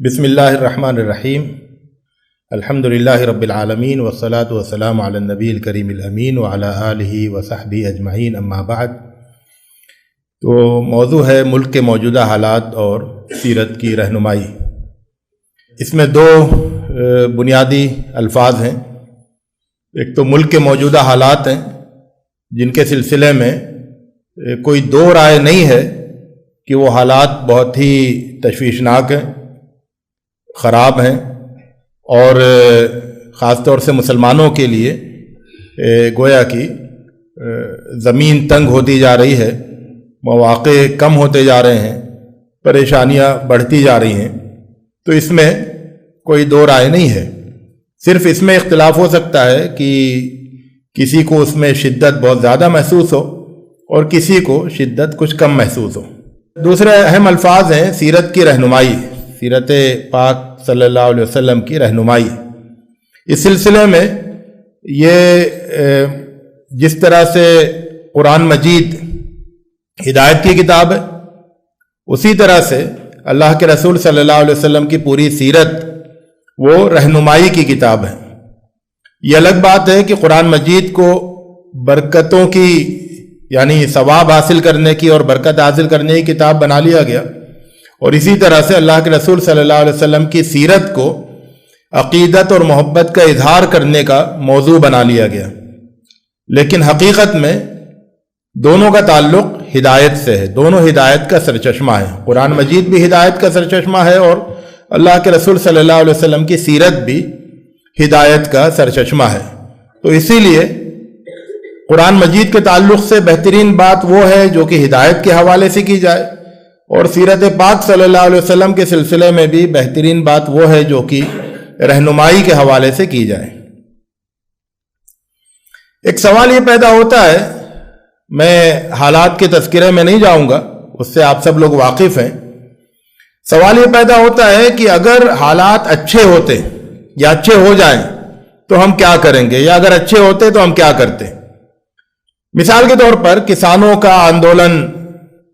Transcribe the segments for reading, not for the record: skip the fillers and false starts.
بسم اللہ الرحمن الرحیم الحمدللہ رب العالمین والصلاة والسلام علی النبی الکریم الامین وعلی آلہ وصحبہ اجمعین اما بعد۔ تو موضوع ہے ملک کے موجودہ حالات اور سیرت کی رہنمائی۔ اس میں دو بنیادی الفاظ ہیں۔ ایک تو ملک کے موجودہ حالات ہیں جن کے سلسلے میں کوئی دو رائے نہیں ہے کہ وہ حالات بہت ہی تشویشناک ہیں، خراب ہیں، اور خاص طور سے مسلمانوں کے لیے گویا کہ زمین تنگ ہوتی جا رہی ہے، مواقع کم ہوتے جا رہے ہیں، پریشانیاں بڑھتی جا رہی ہیں۔ تو اس میں کوئی دو رائے نہیں ہے۔ صرف اس میں اختلاف ہو سکتا ہے کہ کسی کو اس میں شدت بہت زیادہ محسوس ہو اور کسی کو شدت کچھ کم محسوس ہو۔ دوسرے اہم الفاظ ہیں سیرت کی رہنمائی، سیرت پاک صلی اللہ علیہ وسلم کی رہنمائی۔ اس سلسلے میں یہ جس طرح سے قرآن مجید ہدایت کی کتاب ہے، اسی طرح سے اللہ کے رسول صلی اللہ علیہ وسلم کی پوری سیرت وہ رہنمائی کی کتاب ہے۔ یہ الگ بات ہے کہ قرآن مجید کو برکتوں کی یعنی ثواب حاصل کرنے کی اور برکت حاصل کرنے کی کتاب بنا لیا گیا، اور اسی طرح سے اللہ کے رسول صلی اللہ علیہ وسلم کی سیرت کو عقیدت اور محبت کا اظہار کرنے کا موضوع بنا لیا گیا۔ لیکن حقیقت میں دونوں کا تعلق ہدایت سے ہے، دونوں ہدایت کا سرچشمہ ہے۔ قرآن مجید بھی ہدایت کا سرچشمہ ہے اور اللہ کے رسول صلی اللہ علیہ وسلم کی سیرت بھی ہدایت کا سرچشمہ ہے۔ تو اسی لیے قرآن مجید کے تعلق سے بہترین بات وہ ہے جو کہ ہدایت کے حوالے سے کی جائے، اور سیرت پاک صلی اللہ علیہ وسلم کے سلسلے میں بھی بہترین بات وہ ہے جو کہ رہنمائی کے حوالے سے کی جائے۔ ایک سوال یہ پیدا ہوتا ہے، میں حالات کے تذکرے میں نہیں جاؤں گا، اس سے آپ سب لوگ واقف ہیں۔ سوال یہ پیدا ہوتا ہے کہ اگر حالات اچھے ہوتے یا اچھے ہو جائیں تو ہم کیا کریں گے، یا اگر اچھے ہوتے تو ہم کیا کرتے۔ مثال کے طور پر کسانوں کا آندولن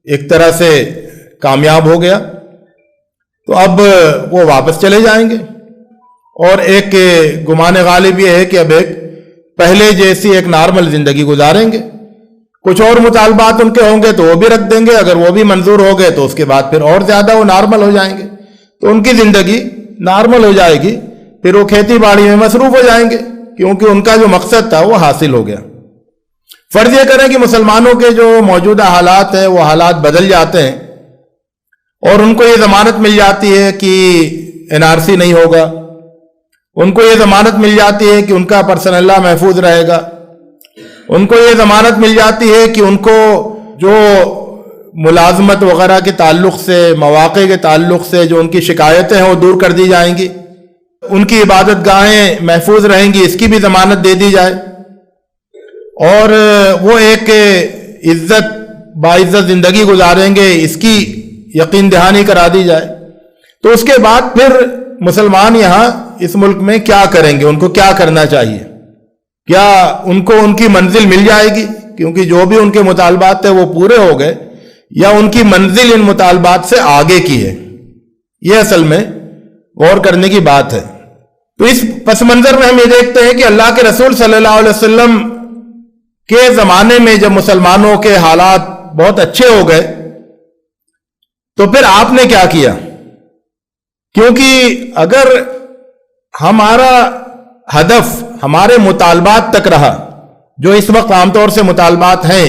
ایک طرح سے کامیاب ہو گیا تو اب وہ واپس چلے جائیں گے، اور ایک گمان غالب یہ ہے کہ اب ایک پہلے جیسی ایک نارمل زندگی گزاریں گے۔ کچھ اور مطالبات ان کے ہوں گے تو وہ بھی رکھ دیں گے، اگر وہ بھی منظور ہو گئے تو اس کے بعد پھر اور زیادہ وہ نارمل ہو جائیں گے، تو ان کی زندگی نارمل ہو جائے گی، پھر وہ کھیتی باڑی میں مصروف ہو جائیں گے کیونکہ ان کا جو مقصد تھا وہ حاصل ہو گیا۔ فرض یہ کریں کہ مسلمانوں کے جو موجودہ حالات ہیں وہ حالات بدل جاتے ہیں اور ان کو یہ ضمانت مل جاتی ہے کہ NRC نہیں ہوگا، ان کو یہ ضمانت مل جاتی ہے کہ ان کا پرسنل لا محفوظ رہے گا، ان کو یہ ضمانت مل جاتی ہے کہ ان کو جو ملازمت وغیرہ کے تعلق سے، مواقع کے تعلق سے جو ان کی شکایتیں ہیں وہ دور کر دی جائیں گی، ان کی عبادت گاہیں محفوظ رہیں گی، اس کی بھی ضمانت دے دی جائے، اور وہ ایک عزت باعزت زندگی گزاریں گے، اس کی یقین دہانی کرا دی جائے۔ تو اس کے بعد پھر مسلمان یہاں اس ملک میں کیا کریں گے، ان کو کیا کرنا چاہیے؟ کیا ان کو ان کی منزل مل جائے گی کیونکہ جو بھی ان کے مطالبات تھے وہ پورے ہو گئے، یا ان کی منزل ان مطالبات سے آگے کی ہے؟ یہ اصل میں غور کرنے کی بات ہے۔ تو اس پس منظر میں ہم یہ دیکھتے ہیں کہ اللہ کے رسول صلی اللہ علیہ وسلم کے زمانے میں جب مسلمانوں کے حالات بہت اچھے ہو گئے تو پھر آپ نے کیا کیا؟ کیونکہ اگر ہمارا ہدف ہمارے مطالبات تک رہا، جو اس وقت عام طور سے مطالبات ہیں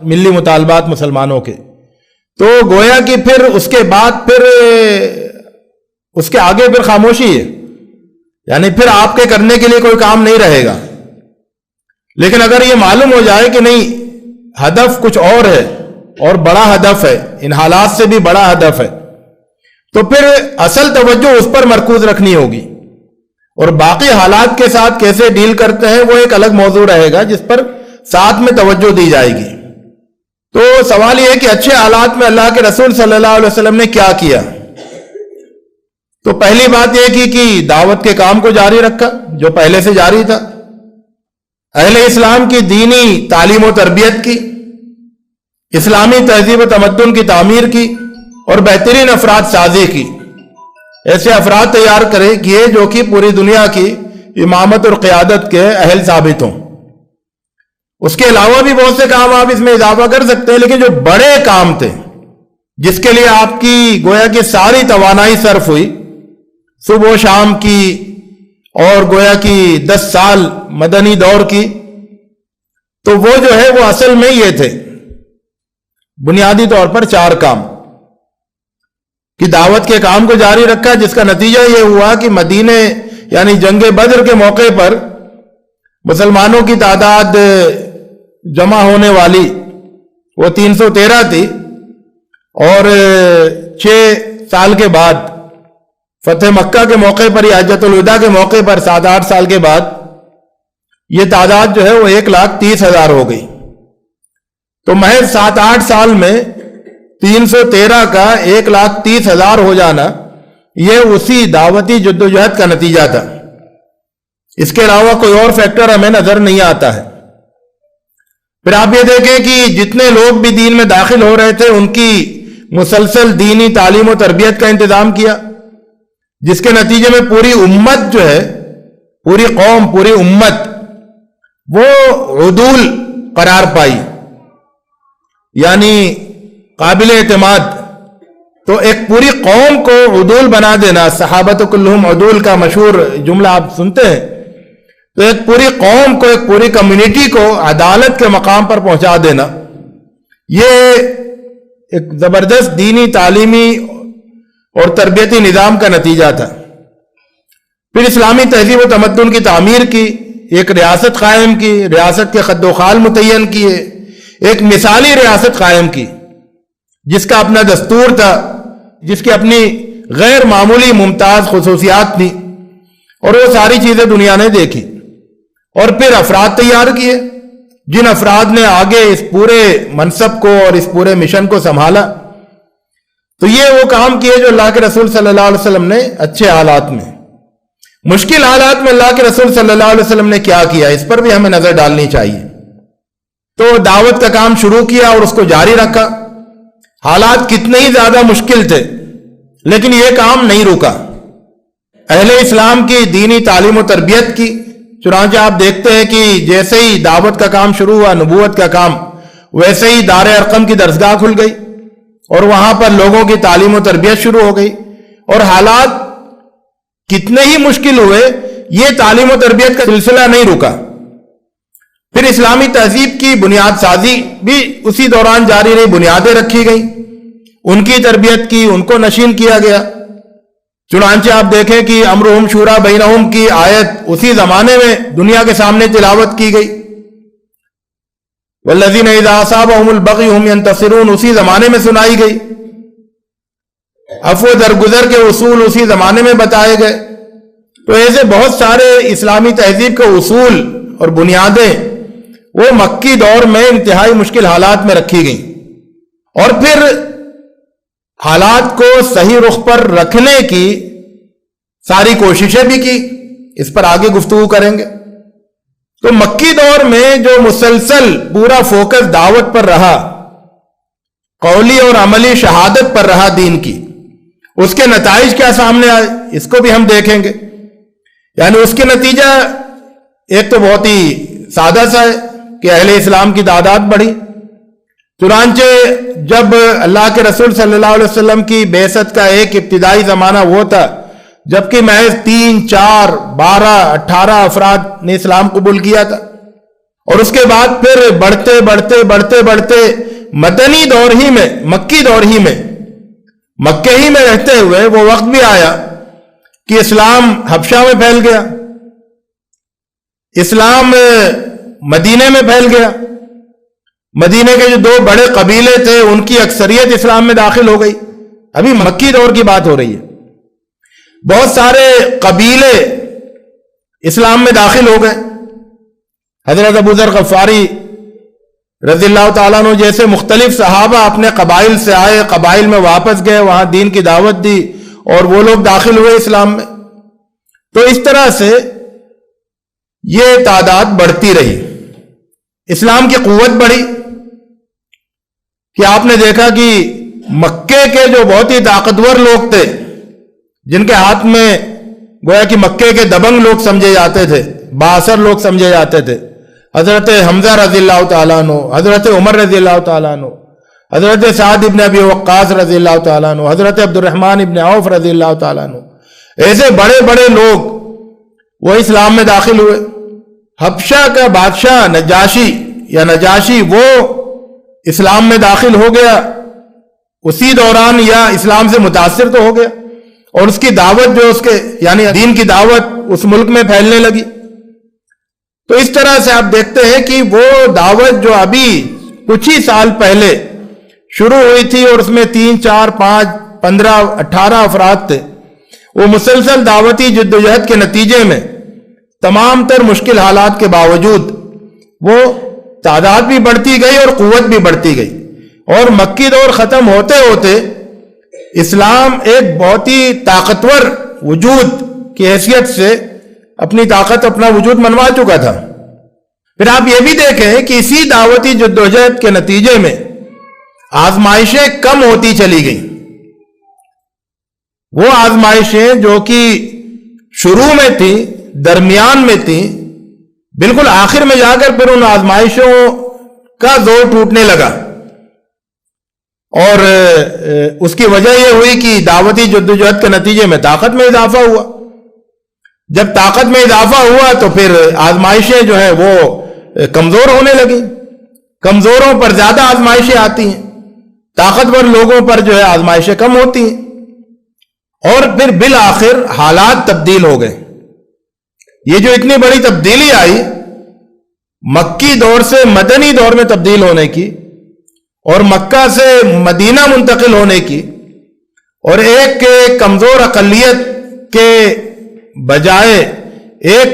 ملی مطالبات مسلمانوں کے، تو گویا کہ پھر اس کے بعد پھر اس کے آگے پھر خاموشی ہے، یعنی پھر آپ کے کرنے کے لیے کوئی کام نہیں رہے گا۔ لیکن اگر یہ معلوم ہو جائے کہ نہیں، ہدف کچھ اور ہے اور بڑا ہدف ہے، ان حالات سے بھی بڑا ہدف ہے، تو پھر اصل توجہ اس پر مرکوز رکھنی ہوگی، اور باقی حالات کے ساتھ کیسے ڈیل کرتے ہیں وہ ایک الگ موضوع رہے گا جس پر ساتھ میں توجہ دی جائے گی۔ تو سوال یہ ہے کہ اچھے حالات میں اللہ کے رسول صلی اللہ علیہ وسلم نے کیا کیا؟ تو پہلی بات یہ کی کہ دعوت کے کام کو جاری رکھا جو پہلے سے جاری تھا، اہل اسلام کی دینی تعلیم و تربیت کی، اسلامی تہذیب و تمدن کی تعمیر کی، اور بہترین افراد سازی کی۔ ایسے افراد تیار کیے جو کہ پوری دنیا کی امامت اور قیادت کے اہل ثابت ہوں۔ اس کے علاوہ بھی بہت سے کام آپ اس میں اضافہ کر سکتے ہیں، لیکن جو بڑے کام تھے جس کے لیے آپ کی گویا کہ ساری توانائی صرف ہوئی، صبح و شام کی اور گویا کہ 10 سال مدنی دور کی، تو وہ جو ہے وہ اصل میں یہ تھے بنیادی طور پر 4 کام کہ دعوت کے کام کو جاری رکھا، جس کا نتیجہ یہ ہوا کہ مدینے یعنی جنگ بدر کے موقع پر مسلمانوں کی تعداد جمع ہونے والی وہ 313 تھی، اور 6 سال کے بعد فتح مکہ کے موقع پر یا حجۃ الوداع کے موقع پر 7-8 سال کے بعد یہ تعداد جو ہے وہ 1,30,000 ہو گئی۔ تو محض 7-8 سال میں 313 کا 1,30,000 ہو جانا یہ اسی دعوتی جدوجہد کا نتیجہ تھا۔ اس کے علاوہ کوئی اور فیکٹر ہمیں نظر نہیں آتا ہے۔ پھر آپ یہ دیکھیں کہ جتنے لوگ بھی دین میں داخل ہو رہے تھے ان کی مسلسل دینی تعلیم و تربیت کا انتظام کیا، جس کے نتیجے میں پوری امت جو ہے، پوری قوم، پوری امت وہ عدول قرار پائی، یعنی قابل اعتماد۔ تو ایک پوری قوم کو عدول بنا دینا، صحابۃ کلہم عدول کا مشہور جملہ آپ سنتے ہیں، تو ایک پوری قوم کو، ایک پوری کمیونٹی کو عدالت کے مقام پر پہنچا دینا، یہ ایک زبردست دینی تعلیمی اور تربیتی نظام کا نتیجہ تھا۔ پھر اسلامی تہذیب و تمدن کی تعمیر کی، ایک ریاست قائم کی، ریاست کے خد و خال متعین کیے، ایک مثالی ریاست قائم کی جس کا اپنا دستور تھا، جس کی اپنی غیر معمولی ممتاز خصوصیات تھی، اور وہ ساری چیزیں دنیا نے دیکھی۔ اور پھر افراد تیار کیے جن افراد نے آگے اس پورے منصب کو اور اس پورے مشن کو سنبھالا۔ تو یہ وہ کام کیے جو اللہ کے رسول صلی اللہ علیہ وسلم نے اچھے حالات میں، مشکل حالات میں اللہ کے رسول صلی اللہ علیہ وسلم نے کیا کیا، اس پر بھی ہمیں نظر ڈالنی چاہیے۔ تو دعوت کا کام شروع کیا اور اس کو جاری رکھا، حالات کتنے ہی زیادہ مشکل تھے لیکن یہ کام نہیں رکا۔ اہل اسلام کی دینی تعلیم و تربیت کی، چنانچہ آپ دیکھتے ہیں کہ جیسے ہی دعوت کا کام شروع ہوا، نبوت کا کام، ویسے ہی دار ارقم کی درسگاہ کھل گئی اور وہاں پر لوگوں کی تعلیم و تربیت شروع ہو گئی، اور حالات کتنے ہی مشکل ہوئے یہ تعلیم و تربیت کا سلسلہ نہیں رکا۔ پھر اسلامی تہذیب کی بنیاد سازی بھی اسی دوران جاری رہی، بنیادیں رکھی گئیں، ان کی تربیت کی، ان کو نشین کیا گیا۔ چنانچہ آپ دیکھیں کہ امرہم شورا بینہم کی آیت اسی زمانے میں دنیا کے سامنے تلاوت کی گئی، والذین اذا اصابہم البغی ہم ینتصرون اسی زمانے میں سنائی گئی، عفو درگزر کے اصول اسی زمانے میں بتائے گئے۔ تو ایسے بہت سارے اسلامی تہذیب کے اصول اور بنیادیں وہ مکی دور میں انتہائی مشکل حالات میں رکھی گئیں، اور پھر حالات کو صحیح رخ پر رکھنے کی ساری کوششیں بھی کی، اس پر آگے گفتگو کریں گے۔ تو مکی دور میں جو مسلسل پورا فوکس دعوت پر رہا، قولی اور عملی شہادت پر رہا دین کی، اس کے نتائج کیا سامنے آئے اس کو بھی ہم دیکھیں گے۔ یعنی اس کے نتیجہ ایک تو بہت ہی سادہ سا ہے کہ اہل اسلام کی تعداد بڑھی۔ چنانچہ جب اللہ کے رسول صلی اللہ علیہ وسلم کی بعثت کا ایک ابتدائی زمانہ وہ تھا جبکہ محض 3، 4، 12، 18 افراد نے اسلام قبول کیا تھا، اور اس کے بعد پھر بڑھتے بڑھتے بڑھتے بڑھتے مدنی دور ہی میں، مکی دور ہی میں، مکے ہی میں رہتے ہوئے وہ وقت بھی آیا کہ اسلام حبشہ میں پھیل گیا، اسلام مدینے میں پھیل گیا، مدینے کے جو 2 بڑے قبیلے تھے ان کی اکثریت اسلام میں داخل ہو گئی۔ ابھی مکی دور کی بات ہو رہی ہے، بہت سارے قبیلے اسلام میں داخل ہو گئے۔ حضرت ابو ذر غفاری رضی اللہ تعالیٰ عنہ جیسے مختلف صحابہ اپنے قبائل سے آئے، قبائل میں واپس گئے، وہاں دین کی دعوت دی اور وہ لوگ داخل ہوئے اسلام میں۔ تو اس طرح سے یہ تعداد بڑھتی رہی، اسلام کی قوت بڑھی کہ آپ نے دیکھا کہ مکے کے جو بہت ہی طاقتور لوگ تھے جن کے ہاتھ میں گویا کہ مکے کے دبنگ لوگ سمجھے جاتے تھے، بااثر لوگ سمجھے جاتے تھے، حضرت حمزہ رضی اللہ تعالیٰ عنہ، حضرت عمر رضی اللہ تعالیٰ عنہ، حضرت سعد ابن ابی وقاص رضی اللہ تعالیٰ عنہ، حضرت عبد الرحمن ابن عوف رضی اللہ تعالیٰ عنہ، ایسے بڑے بڑے لوگ وہ اسلام میں داخل ہوئے۔ حبشہ کا بادشاہ نجاشی وہ اسلام میں داخل ہو گیا اسی دوران، یا اسلام سے متاثر تو ہو گیا، اور اس کی دعوت جو اس کے یعنی دین کی دعوت اس ملک میں پھیلنے لگی۔ تو اس طرح سے آپ دیکھتے ہیں کہ وہ دعوت جو ابھی کچھ ہی سال پہلے شروع ہوئی تھی، اور اس میں 3 4 5 15 18 افراد تھے، وہ مسلسل دعوتی جدوجہد کے نتیجے میں تمام تر مشکل حالات کے باوجود وہ تعداد بھی بڑھتی گئی اور قوت بھی بڑھتی گئی، اور مکی دور ختم ہوتے ہوتے اسلام ایک بہت ہی طاقتور وجود کی حیثیت سے اپنی طاقت، اپنا وجود منوا چکا تھا۔ پھر آپ یہ بھی دیکھیں کہ اسی دعوتی جدوجہد کے نتیجے میں آزمائشیں کم ہوتی چلی گئیں۔ وہ آزمائشیں جو کہ شروع میں تھیں، درمیان میں تھیں، بالکل آخر میں جا کر پھر ان آزمائشوں کا زور ٹوٹنے لگا، اور اس کی وجہ یہ ہوئی کہ دعوتی جدوجہد کے نتیجے میں طاقت میں اضافہ ہوا۔ جب طاقت میں اضافہ ہوا تو پھر آزمائشیں جو ہیں وہ کمزور ہونے لگیں، کمزوروں پر زیادہ آزمائشیں آتی ہیں، طاقتور لوگوں پر جو ہے آزمائشیں کم ہوتی ہیں، اور پھر بالآخر حالات تبدیل ہو گئے۔ یہ جو اتنی بڑی تبدیلی آئی مکی دور سے مدنی دور میں تبدیل ہونے کی، اور مکہ سے مدینہ منتقل ہونے کی، اور ایک کمزور اقلیت کے بجائے ایک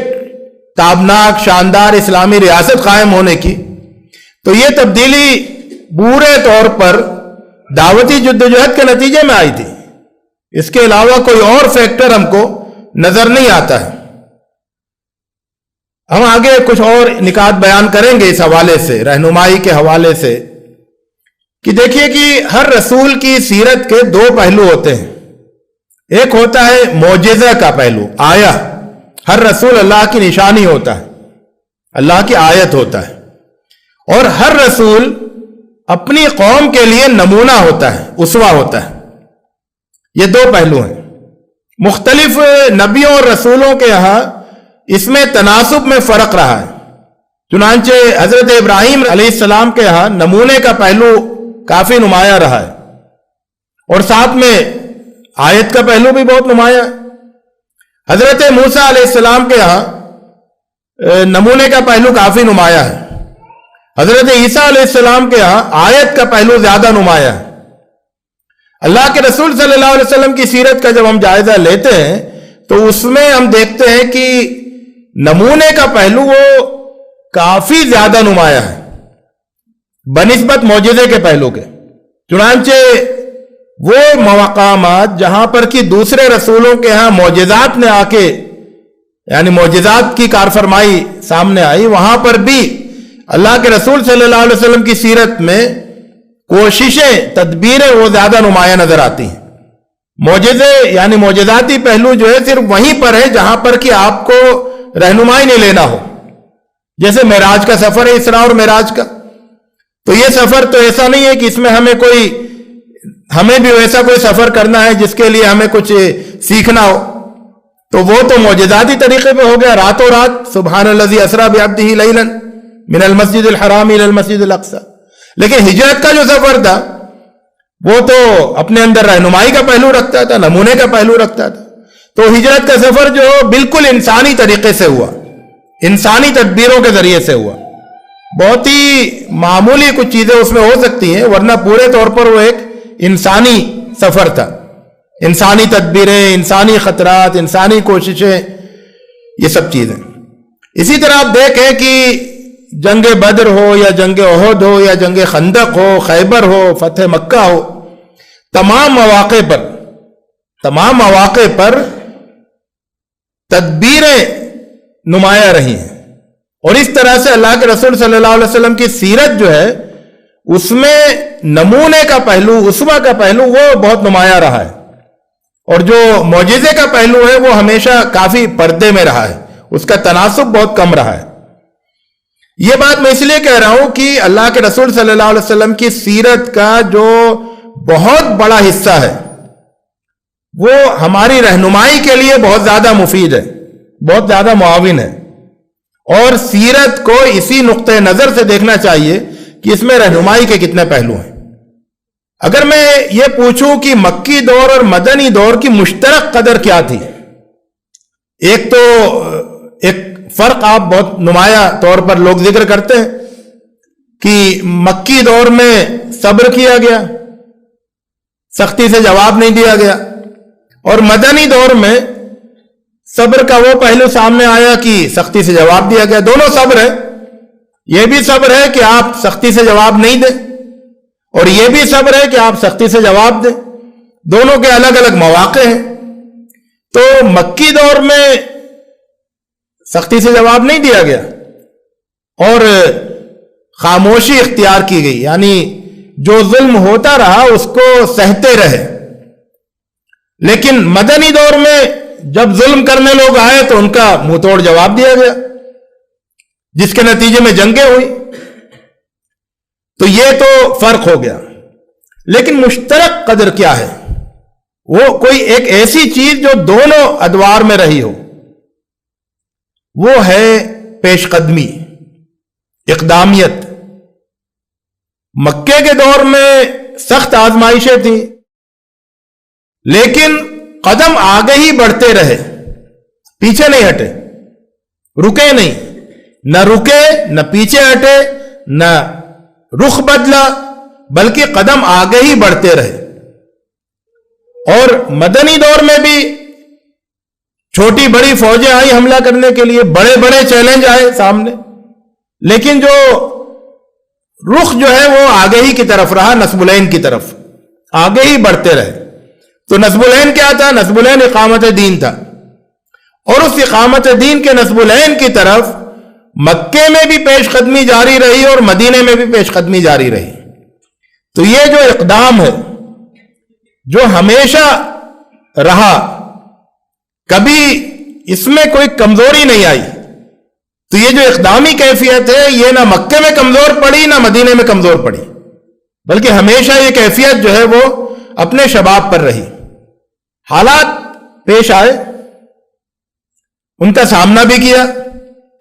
تابناک شاندار اسلامی ریاست قائم ہونے کی، تو یہ تبدیلی پورے طور پر دعوتی جدوجہد کے نتیجے میں آئی تھی۔ اس کے علاوہ کوئی اور فیکٹر ہم کو نظر نہیں آتا ہے۔ ہم آگے کچھ اور نکات بیان کریں گے اس حوالے سے، رہنمائی کے حوالے سے، کہ دیکھیے کہ ہر رسول کی سیرت کے 2 پہلو ہوتے ہیں۔ ایک ہوتا ہے معجزہ کا پہلو، آیا، ہر رسول اللہ کی نشانی ہوتا ہے، اللہ کی آیت ہوتا ہے، اور ہر رسول اپنی قوم کے لیے نمونہ ہوتا ہے، اسوہ ہوتا ہے۔ یہ 2 پہلو ہیں۔ مختلف نبیوں اور رسولوں کے یہاں اس میں تناسب میں فرق رہا ہے۔ چنانچہ حضرت ابراہیم علیہ السلام کے یہاں نمونے کا پہلو کافی نمایاں رہا ہے، اور ساتھ میں آیت کا پہلو بھی بہت نمایاں ہے۔ حضرت موسیٰ علیہ السلام کے یہاں نمونے کا پہلو کافی نمایاں ہے۔ حضرت عیسیٰ علیہ السلام کے یہاں آیت کا پہلو زیادہ نمایاں ہے۔ اللہ کے رسول صلی اللہ علیہ وسلم کی سیرت کا جب ہم جائزہ لیتے ہیں تو اس میں ہم دیکھتے ہیں کہ نمونے کا پہلو وہ کافی زیادہ نمایاں ہے بنسبت معجزے کے پہلو کے۔ چنانچہ وہ مقامات جہاں پر کہ دوسرے رسولوں کے ہاں معجزات نے آ کے یعنی معجزات کی کارفرمائی سامنے آئی، وہاں پر بھی اللہ کے رسول صلی اللہ علیہ وسلم کی سیرت میں کوششیں، تدبیریں وہ زیادہ نمایاں نظر آتی ہیں۔ معجزے یعنی معجزاتی پہلو جو ہے صرف وہیں پر ہے جہاں پر کہ آپ کو رہنمائی نہیں لینا ہو، جیسے معراج کا سفر ہے، اسراء اور معراج کا۔ تو یہ سفر تو ایسا نہیں ہے کہ اس میں ہمیں بھی ویسا کوئی سفر کرنا ہے جس کے لیے ہمیں کچھ سیکھنا ہو، تو وہ تو معجزاتی طریقے پہ ہو گیا، راتوں رات سبحان الذی اسریٰ بعبدہ لیلا من المسجد الحرام الی المسجد الاقصی۔ لیکن ہجرت کا جو سفر تھا وہ تو اپنے اندر رہنمائی کا پہلو رکھتا تھا، نمونے کا پہلو رکھتا تھا۔ تو ہجرت کا سفر جو بالکل انسانی طریقے سے ہوا، انسانی تدبیروں کے ذریعے سے ہوا۔ بہت ہی معمولی کچھ چیزیں اس میں ہو سکتی ہیں، ورنہ پورے طور پر وہ ایک انسانی سفر تھا۔ انسانی تدبیریں، انسانی خطرات، انسانی کوششیں، یہ سب چیزیں۔ اسی طرح آپ دیکھیں کہ جنگ بدر ہو یا جنگ احد ہو یا جنگ خندق ہو، خیبر ہو، فتح مکہ ہو، تمام مواقع پر تدبیریں نمایاں رہی ہیں، اور اس طرح سے اللہ کے رسول صلی اللہ علیہ وسلم کی سیرت جو ہے اس میں نمونے کا پہلو، اسوہ کا پہلو وہ بہت نمایاں رہا ہے، اور جو معجزے کا پہلو ہے وہ ہمیشہ کافی پردے میں رہا ہے، اس کا تناسب بہت کم رہا ہے۔ یہ بات میں اس لیے کہہ رہا ہوں کہ اللہ کے رسول صلی اللہ علیہ وسلم کی سیرت کا جو بہت بڑا حصہ ہے وہ ہماری رہنمائی کے لیے بہت زیادہ مفید ہے، بہت زیادہ معاون ہے، اور سیرت کو اسی نقطۂ نظر سے دیکھنا چاہیے کہ اس میں رہنمائی کے کتنے پہلو ہیں۔ اگر میں یہ پوچھوں کہ مکی دور اور مدنی دور کی مشترک قدر کیا تھی، ایک تو ایک فرق آپ بہت نمایاں طور پر لوگ ذکر کرتے ہیں کہ مکی دور میں صبر کیا گیا، سختی سے جواب نہیں دیا گیا، اور مدنی دور میں صبر کا وہ پہلو سامنے آیا کہ سختی سے جواب دیا گیا۔ دونوں صبر ہے، یہ بھی صبر ہے کہ آپ سختی سے جواب نہیں دیں، اور یہ بھی صبر ہے کہ آپ سختی سے جواب دیں، دونوں کے الگ الگ مواقع ہیں۔ تو مکی دور میں سختی سے جواب نہیں دیا گیا اور خاموشی اختیار کی گئی، یعنی جو ظلم ہوتا رہا اس کو سہتے رہے۔ لیکن مدنی دور میں جب ظلم کرنے لوگ آئے تو ان کا منہ توڑ جواب دیا گیا، جس کے نتیجے میں جنگیں ہوئی۔ تو یہ تو فرق ہو گیا، لیکن مشترک قدر کیا ہے؟ وہ کوئی ایک ایسی چیز جو دونوں ادوار میں رہی ہو، وہ ہے پیش قدمی، اقدامیت۔ مکے کے دور میں سخت آزمائشیں تھیں، لیکن قدم آگے ہی بڑھتے رہے، پیچھے نہیں ہٹے، رکے نہیں، نہ رکے نہ پیچھے ہٹے، نہ رخ بدلا، بلکہ قدم آگے ہی بڑھتے رہے۔ اور مدنی دور میں بھی چھوٹی بڑی فوجیں آئی حملہ کرنے کے لیے، بڑے بڑے چیلنج آئے سامنے، لیکن جو رخ جو ہے وہ آگے ہی کی طرف رہا، نصب العین کی طرف آگے ہی بڑھتے رہے۔ تو نصب العین کیا تھا؟ نصب العین اقامت دین تھا، اور اس اقامت دین کے نصب العین کی طرف مکے میں بھی پیش قدمی جاری رہی اور مدینے میں بھی پیش قدمی جاری رہی۔ تو یہ جو اقدام ہے جو ہمیشہ رہا، کبھی اس میں کوئی کمزوری نہیں آئی۔ تو یہ جو اقدامی کیفیت ہے یہ نہ مکے میں کمزور پڑی نہ مدینے میں کمزور پڑی، بلکہ ہمیشہ یہ کیفیت جو ہے وہ اپنے شباب پر رہی۔ حالات پیش آئے، ان کا سامنا بھی کیا،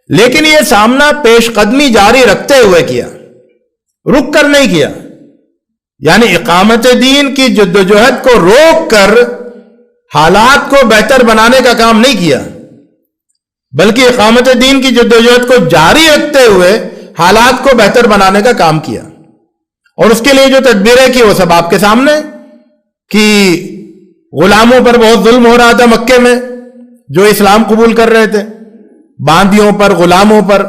لیکن یہ سامنا پیش قدمی جاری رکھتے ہوئے کیا، رک کر نہیں کیا۔ یعنی اقامت دین کی جدوجہد کو روک کر حالات کو بہتر بنانے کا کام نہیں کیا، بلکہ اقامت دین کی جدوجہد کو جاری رکھتے ہوئے حالات کو بہتر بنانے کا کام کیا۔ اور اس کے لیے جو تدبیریں کی وہ سب آپ کے سامنے، کہ غلاموں پر بہت ظلم ہو رہا تھا مکے میں جو اسلام قبول کر رہے تھے، باندیوں پر، غلاموں پر،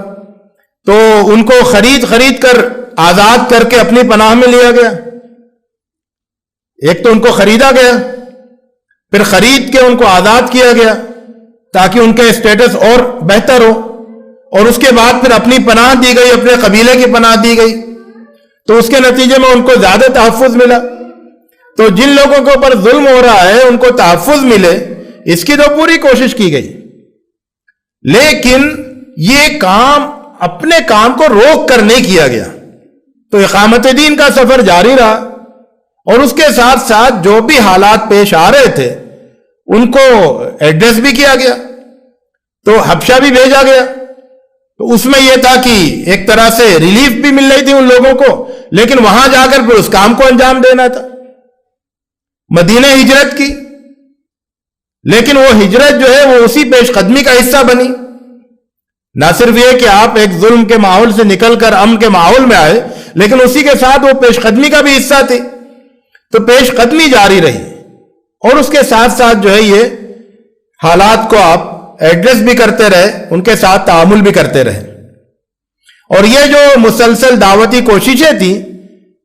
تو ان کو خرید کر آزاد کر کے اپنی پناہ میں لیا گیا۔ ایک تو ان کو خریدا گیا، پھر خرید کے ان کو آزاد کیا گیا تاکہ ان کا اسٹیٹس اور بہتر ہو، اور اس کے بعد پھر اپنی پناہ دی گئی، اپنے قبیلے کی پناہ دی گئی، تو اس کے نتیجے میں ان کو زیادہ تحفظ ملا۔ تو جن لوگوں کے اوپر ظلم ہو رہا ہے ان کو تحفظ ملے، اس کی تو پوری کوشش کی گئی، لیکن یہ کام اپنے کام کو روک کر نہیں کیا گیا۔ تو اقامت دین کا سفر جاری رہا، اور اس کے ساتھ ساتھ جو بھی حالات پیش آ رہے تھے ان کو ایڈریس بھی کیا گیا۔ تو حبشہ بھی بھیجا گیا، تو اس میں یہ تھا کہ ایک طرح سے ریلیف بھی مل رہی تھی ان لوگوں کو، لیکن وہاں جا کر پھر اس کام کو انجام دینا تھا۔ مدینہ ہجرت کی، لیکن وہ ہجرت جو ہے وہ اسی پیش قدمی کا حصہ بنی۔ نہ صرف یہ کہ آپ ایک ظلم کے ماحول سے نکل کر امن کے ماحول میں آئے، لیکن اسی کے ساتھ وہ پیش قدمی کا بھی حصہ تھی۔ تو پیش قدمی جاری رہی، اور اس کے ساتھ ساتھ جو ہے یہ حالات کو آپ ایڈریس بھی کرتے رہے، ان کے ساتھ تعامل بھی کرتے رہے۔ اور یہ جو مسلسل دعوتی کوششیں تھیں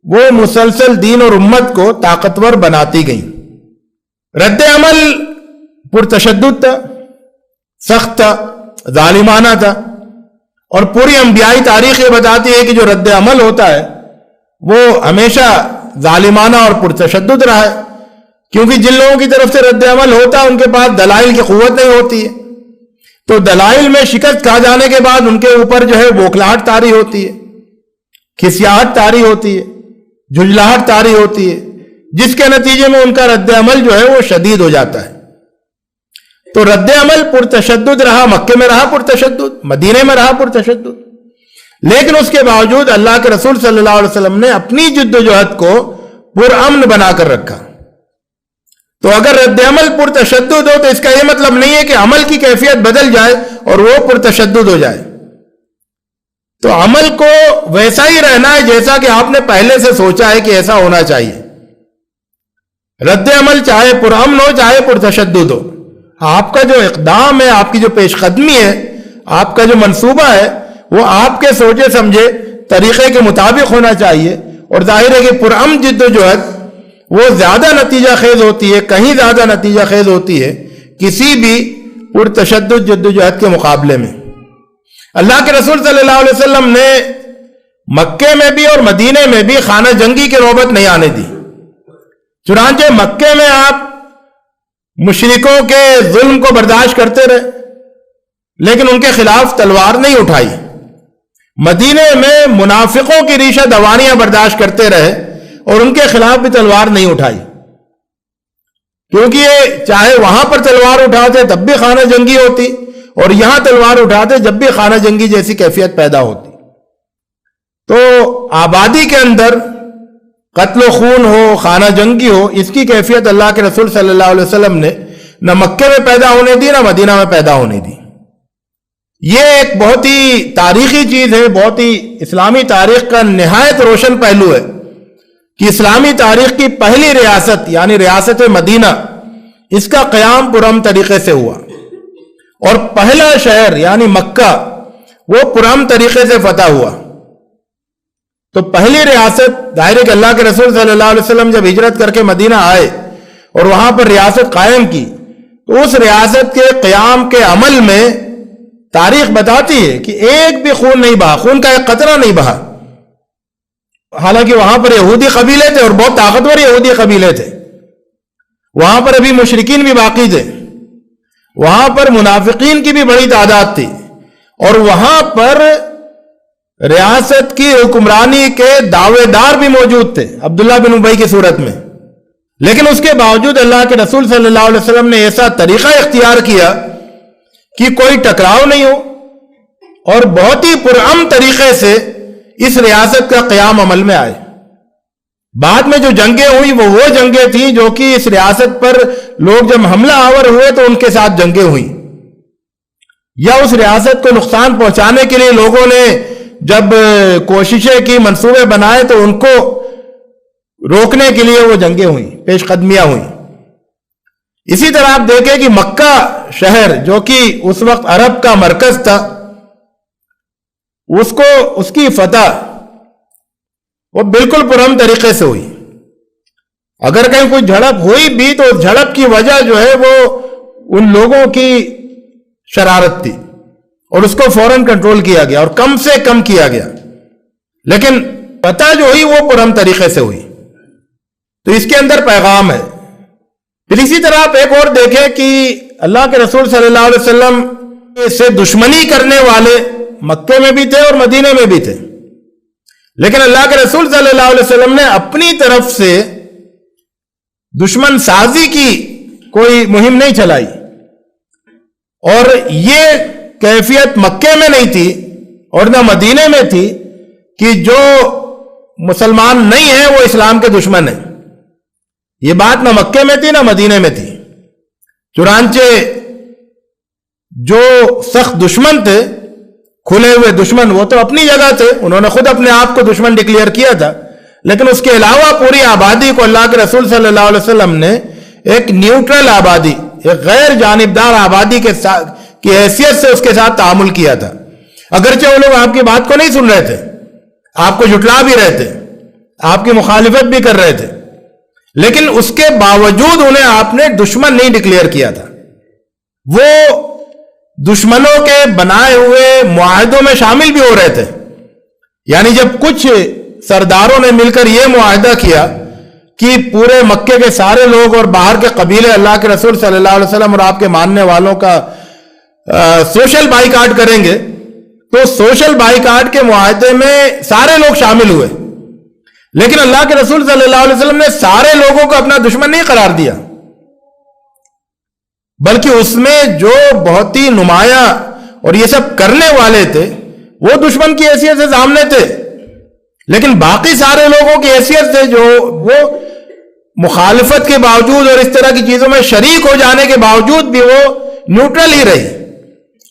وہ مسلسل دین اور امت کو طاقتور بناتی گئیں۔ رد عمل پرتشدد تھا، سخت تھا، ظالمانہ تھا، اور پوری انبیائی تاریخ یہ بتاتی ہے کہ جو رد عمل ہوتا ہے وہ ہمیشہ ظالمانہ اور پرتشدد رہا ہے، کیونکہ جن لوگوں کی طرف سے رد عمل ہوتا ہے ان کے پاس دلائل کی قوت نہیں ہوتی ہے، تو دلائل میں شکست کھا جانے کے بعد ان کے اوپر جو ہے بوکھلاہٹ طاری ہوتی ہے، کھسیاہٹ طاری ہوتی ہے، جھجلاہٹ طاری ہوتی ہے، جس کے نتیجے میں ان کا رد عمل جو ہے وہ شدید ہو جاتا ہے۔ تو رد عمل پرتشدد رہا، مکے میں رہا پرتشدد، مدینے میں رہا پرتشدد، لیکن اس کے باوجود اللہ کے رسول صلی اللہ علیہ وسلم نے اپنی جد و جہد کو پرامن بنا کر رکھا۔ تو اگر رد عمل پرتشدد ہو تو اس کا یہ مطلب نہیں ہے کہ عمل کی کیفیت بدل جائے اور وہ پرتشدد ہو جائے۔ تو عمل کو ویسا ہی رہنا ہے جیسا کہ آپ نے پہلے سے سوچا ہے کہ ایسا ہونا چاہیے۔ رد عمل چاہے پرامن ہو چاہے پرتشدد ہو، آپ کا جو اقدام ہے، آپ کی جو پیش قدمی ہے، آپ کا جو منصوبہ ہے، وہ آپ کے سوچے سمجھے طریقے کے مطابق ہونا چاہیے۔ اور ظاہر ہے کہ پرامن جد و جہد وہ زیادہ نتیجہ خیز ہوتی ہے، کہیں زیادہ نتیجہ خیز ہوتی ہے کسی بھی پرتشدد جد و جہد کے مقابلے میں۔ اللہ کے رسول صلی اللہ علیہ وسلم نے مکے میں بھی اور مدینے میں بھی خانہ جنگی کی نوبت نہیں آنے دی۔ چنانچہ مکے میں آپ مشرکوں کے ظلم کو برداشت کرتے رہے لیکن ان کے خلاف تلوار نہیں اٹھائی۔ مدینے میں منافقوں کی ریشہ دوانیاں برداشت کرتے رہے اور ان کے خلاف بھی تلوار نہیں اٹھائی، کیونکہ یہ چاہے وہاں پر تلوار اٹھاتے تب بھی خانہ جنگی ہوتی اور یہاں تلوار اٹھاتے جب بھی خانہ جنگی جیسی کیفیت پیدا ہوتی۔ تو آبادی کے اندر قتل و خون ہو، خانہ جنگی ہو، اس کی کیفیت اللہ کے رسول صلی اللہ علیہ وسلم نے نہ مکے میں پیدا ہونے دی نہ مدینہ میں پیدا ہونے دی۔ یہ ایک بہت ہی تاریخی چیز ہے، بہت ہی اسلامی تاریخ کا نہایت روشن پہلو ہے کہ اسلامی تاریخ کی پہلی ریاست یعنی ریاست مدینہ، اس کا قیام پرامن طریقے سے ہوا، اور پہلا شہر یعنی مکہ وہ پرامن طریقے سے فتح ہوا۔ تو پہلی ریاست، ظاہر ہے کہ اللہ کے رسول صلی اللہ علیہ وسلم جب ہجرت کر کے مدینہ آئے اور وہاں پر ریاست قائم کی، تو اس ریاست کے قیام کے عمل میں تاریخ بتاتی ہے کہ ایک بھی خون نہیں بہا، خون کا ایک قطرہ نہیں بہا۔ حالانکہ وہاں پر یہودی قبیلے تھے اور بہت طاقتور یہودی قبیلے تھے، وہاں پر ابھی مشرکین بھی باقی تھے، وہاں پر منافقین کی بھی بڑی تعداد تھی، اور وہاں پر ریاست کی حکمرانی کے دعوے دار بھی موجود تھے عبداللہ بن ابی کی صورت میں۔ لیکن اس کے باوجود اللہ کے رسول صلی اللہ علیہ وسلم نے ایسا طریقہ اختیار کیا کہ کوئی ٹکراؤ نہیں ہو اور بہت ہی پرامن طریقے سے اس ریاست کا قیام عمل میں آئے۔ بعد میں جو جنگیں ہوئی وہ جنگیں تھیں جو کہ اس ریاست پر لوگ جب حملہ آور ہوئے تو ان کے ساتھ جنگیں ہوئیں، یا اس ریاست کو نقصان پہنچانے کے لیے لوگوں نے جب کوششیں کی، منصوبے بنائے، تو ان کو روکنے کے لیے وہ جنگیں ہوئیں، پیش قدمیاں ہوئیں۔ اسی طرح آپ دیکھیں کہ مکہ شہر جو کہ اس وقت عرب کا مرکز تھا، اس کی فتح وہ بالکل پرامن طریقے سے ہوئی۔ اگر کہیں کوئی جھڑپ ہوئی بھی تو جھڑپ کی وجہ جو ہے وہ ان لوگوں کی شرارت تھی اور اس کو فوراً کنٹرول کیا گیا اور کم سے کم کیا گیا، لیکن فتح جو ہوئی وہ پرامن طریقے سے ہوئی۔ تو اس کے اندر پیغام ہے۔ پھر اسی طرح آپ ایک اور دیکھیں کہ اللہ کے رسول صلی اللہ علیہ وسلم سے دشمنی کرنے والے مکے میں بھی تھے اور مدینے میں بھی تھے، لیکن اللہ کے رسول صلی اللہ علیہ وسلم نے اپنی طرف سے دشمن سازی کی کوئی مہم نہیں چلائی، اور یہ کیفیت مکے میں نہیں تھی اور نہ مدینے میں تھی کہ جو مسلمان نہیں ہیں وہ اسلام کے دشمن ہیں۔ یہ بات نہ مکے میں تھی نہ مدینے میں تھی۔ چنانچہ جو سخت دشمن تھے، کھلے ہوئے دشمن، وہ تو اپنی جگہ تھے، انہوں نے خود اپنے آپ کو دشمن ڈکلیئر کیا تھا، لیکن اس کے علاوہ پوری آبادی کو اللہ کے رسول صلی اللہ علیہ وسلم نے ایک نیوٹرل آبادی، ایک غیر جانبدار آبادی کی حیثیت سے اس کے ساتھ تعامل کیا تھا۔ اگرچہ وہ لوگ آپ کی بات کو نہیں سن رہے تھے، آپ کو جھٹلا بھی رہے تھے، آپ کی مخالفت بھی کر رہے تھے، لیکن اس کے باوجود انہیں آپ نے دشمن نہیں ڈکلیئر کیا تھا۔ وہ دشمنوں کے بنائے ہوئے معاہدوں میں شامل بھی ہو رہے تھے۔ یعنی جب کچھ سرداروں نے مل کر یہ معاہدہ کیا کہ پورے مکے کے سارے لوگ اور باہر کے قبیلے اللہ کے رسول صلی اللہ علیہ وسلم اور آپ کے ماننے والوں کا سوشل بائیکاٹ کریں گے، تو سوشل بائیکاٹ کے معاہدے میں سارے لوگ شامل ہوئے، لیکن اللہ کے رسول صلی اللہ علیہ وسلم نے سارے لوگوں کو اپنا دشمن نہیں قرار دیا، بلکہ اس میں جو بہت ہی نمایاں اور یہ سب کرنے والے تھے وہ دشمن کی حیثیت سے سامنے تھے، لیکن باقی سارے لوگوں کی حیثیت سے جو وہ مخالفت کے باوجود اور اس طرح کی چیزوں میں شریک ہو جانے کے باوجود بھی وہ نیوٹرل ہی رہی،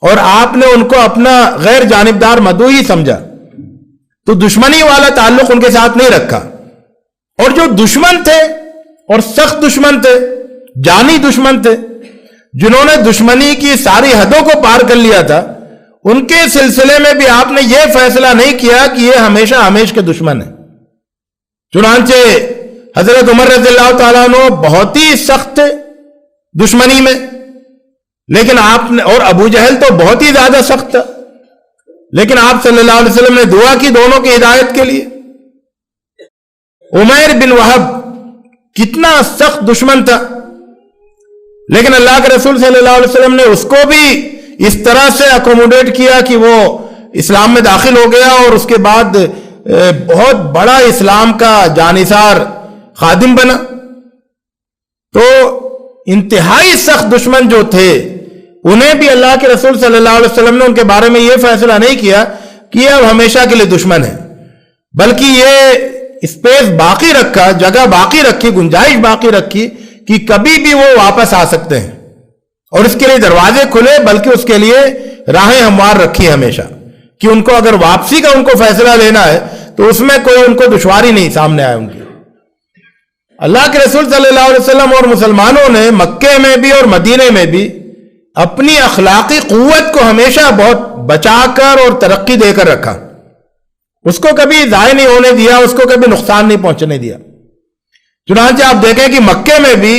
اور آپ نے ان کو اپنا غیر جانبدار مدعو ہی سمجھا، تو دشمنی والا تعلق ان کے ساتھ نہیں رکھا۔ اور جو دشمن تھے اور سخت دشمن تھے، جانی دشمن تھے، جنہوں نے دشمنی کی ساری حدوں کو پار کر لیا تھا، ان کے سلسلے میں بھی آپ نے یہ فیصلہ نہیں کیا کہ یہ ہمیشہ ہمیش کے دشمن ہیں۔ چنانچہ حضرت عمر رضی اللہ تعالیٰ عنہ بہت ہی سخت تھے دشمنی میں، لیکن آپ نے، اور ابو جہل تو بہت ہی زیادہ سخت تھا، لیکن آپ صلی اللہ علیہ وسلم نے دعا کی دونوں کی ہدایت کے لیے۔ عمیر بن وہب کتنا سخت دشمن تھا، لیکن اللہ کے رسول صلی اللہ علیہ وسلم نے اس کو بھی اس طرح سے اکوموڈیٹ کیا کہ وہ اسلام میں داخل ہو گیا، اور اس کے بعد بہت بڑا اسلام کا جانثار خادم بنا۔ تو انتہائی سخت دشمن جو تھے، انہیں بھی اللہ کے رسول صلی اللہ علیہ وسلم نے ان کے بارے میں یہ فیصلہ نہیں کیا کہ یہ اب ہمیشہ کے لیے دشمن ہے، بلکہ یہ اسپیس باقی رکھا، جگہ باقی رکھی، گنجائش باقی رکھی کہ کبھی بھی وہ واپس آ سکتے ہیں، اور اس کے لیے دروازے کھلے، بلکہ اس کے لیے راہیں ہموار رکھی ہمیشہ کہ ان کو اگر واپسی کا ان کو فیصلہ لینا ہے تو اس میں کوئی ان کو دشواری نہیں سامنے آئے ان کی۔ اللہ کے رسول صلی اللہ علیہ وسلم اور مسلمانوں نے مکے میں بھی اور مدینے میں بھی اپنی اخلاقی قوت کو ہمیشہ بہت بچا کر اور ترقی دے کر رکھا، اس کو کبھی ضائع نہیں ہونے دیا، اس کو کبھی نقصان نہیں پہنچنے دیا۔ چنانچہ آپ دیکھیں کہ مکے میں بھی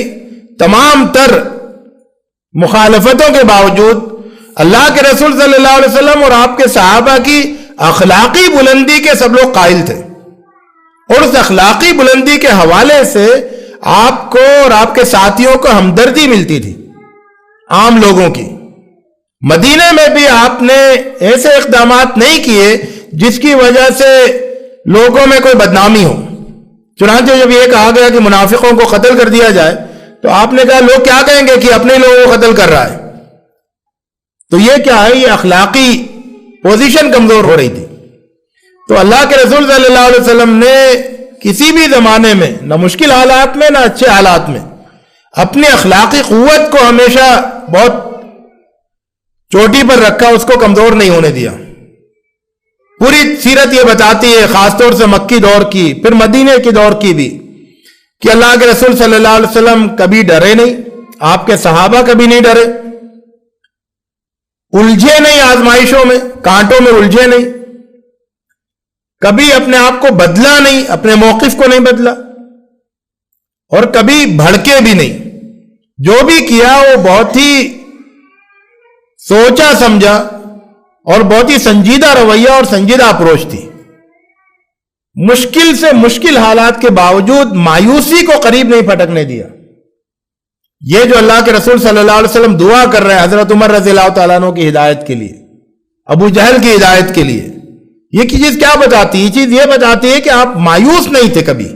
تمام تر مخالفتوں کے باوجود اللہ کے رسول صلی اللہ علیہ وسلم اور آپ کے صحابہ کی اخلاقی بلندی کے سب لوگ قائل تھے، اور اس اخلاقی بلندی کے حوالے سے آپ کو اور آپ کے ساتھیوں کو ہمدردی ملتی تھی عام لوگوں کی۔ مدینے میں بھی آپ نے ایسے اقدامات نہیں کیے جس کی وجہ سے لوگوں میں کوئی بدنامی ہو۔ چنانچہ جب یہ کہا گیا کہ منافقوں کو قتل کر دیا جائے تو آپ نے کہا لوگ کیا کہیں گے کہ اپنے لوگوں کو قتل کر رہا ہے، تو یہ کیا ہے، یہ اخلاقی پوزیشن کمزور ہو رہی تھی۔ تو اللہ کے رسول صلی اللہ علیہ وسلم نے کسی بھی زمانے میں، نہ مشکل حالات میں نہ اچھے حالات میں، اپنی اخلاقی قوت کو ہمیشہ بہت چوٹی پر رکھا، اس کو کمزور نہیں ہونے دیا۔ پوری سیرت یہ بتاتی ہے، خاص طور سے مکی دور کی، پھر مدینے کی دور کی بھی، کہ اللہ کے رسول صلی اللہ علیہ وسلم کبھی ڈرے نہیں، آپ کے صحابہ کبھی نہیں ڈرے، الجھے نہیں آزمائشوں میں، کانٹوں میں الجھے نہیں، کبھی اپنے آپ کو بدلا نہیں، اپنے موقف کو نہیں بدلا، اور کبھی بھڑکے بھی نہیں۔ جو بھی کیا وہ بہت ہی سوچا سمجھا اور بہت ہی سنجیدہ رویہ اور سنجیدہ اپروچ تھی۔ مشکل سے مشکل حالات کے باوجود مایوسی کو قریب نہیں پھٹکنے دیا۔ یہ جو اللہ کے رسول صلی اللہ علیہ وسلم دعا کر رہے ہیں حضرت عمر رضی اللہ تعالیٰ عنہ کی ہدایت کے لیے، ابو جہل کی ہدایت کے لیے، یہ چیز کیا بتاتی ہے؟ یہ چیز یہ بتاتی ہے کہ آپ مایوس نہیں تھے کبھی۔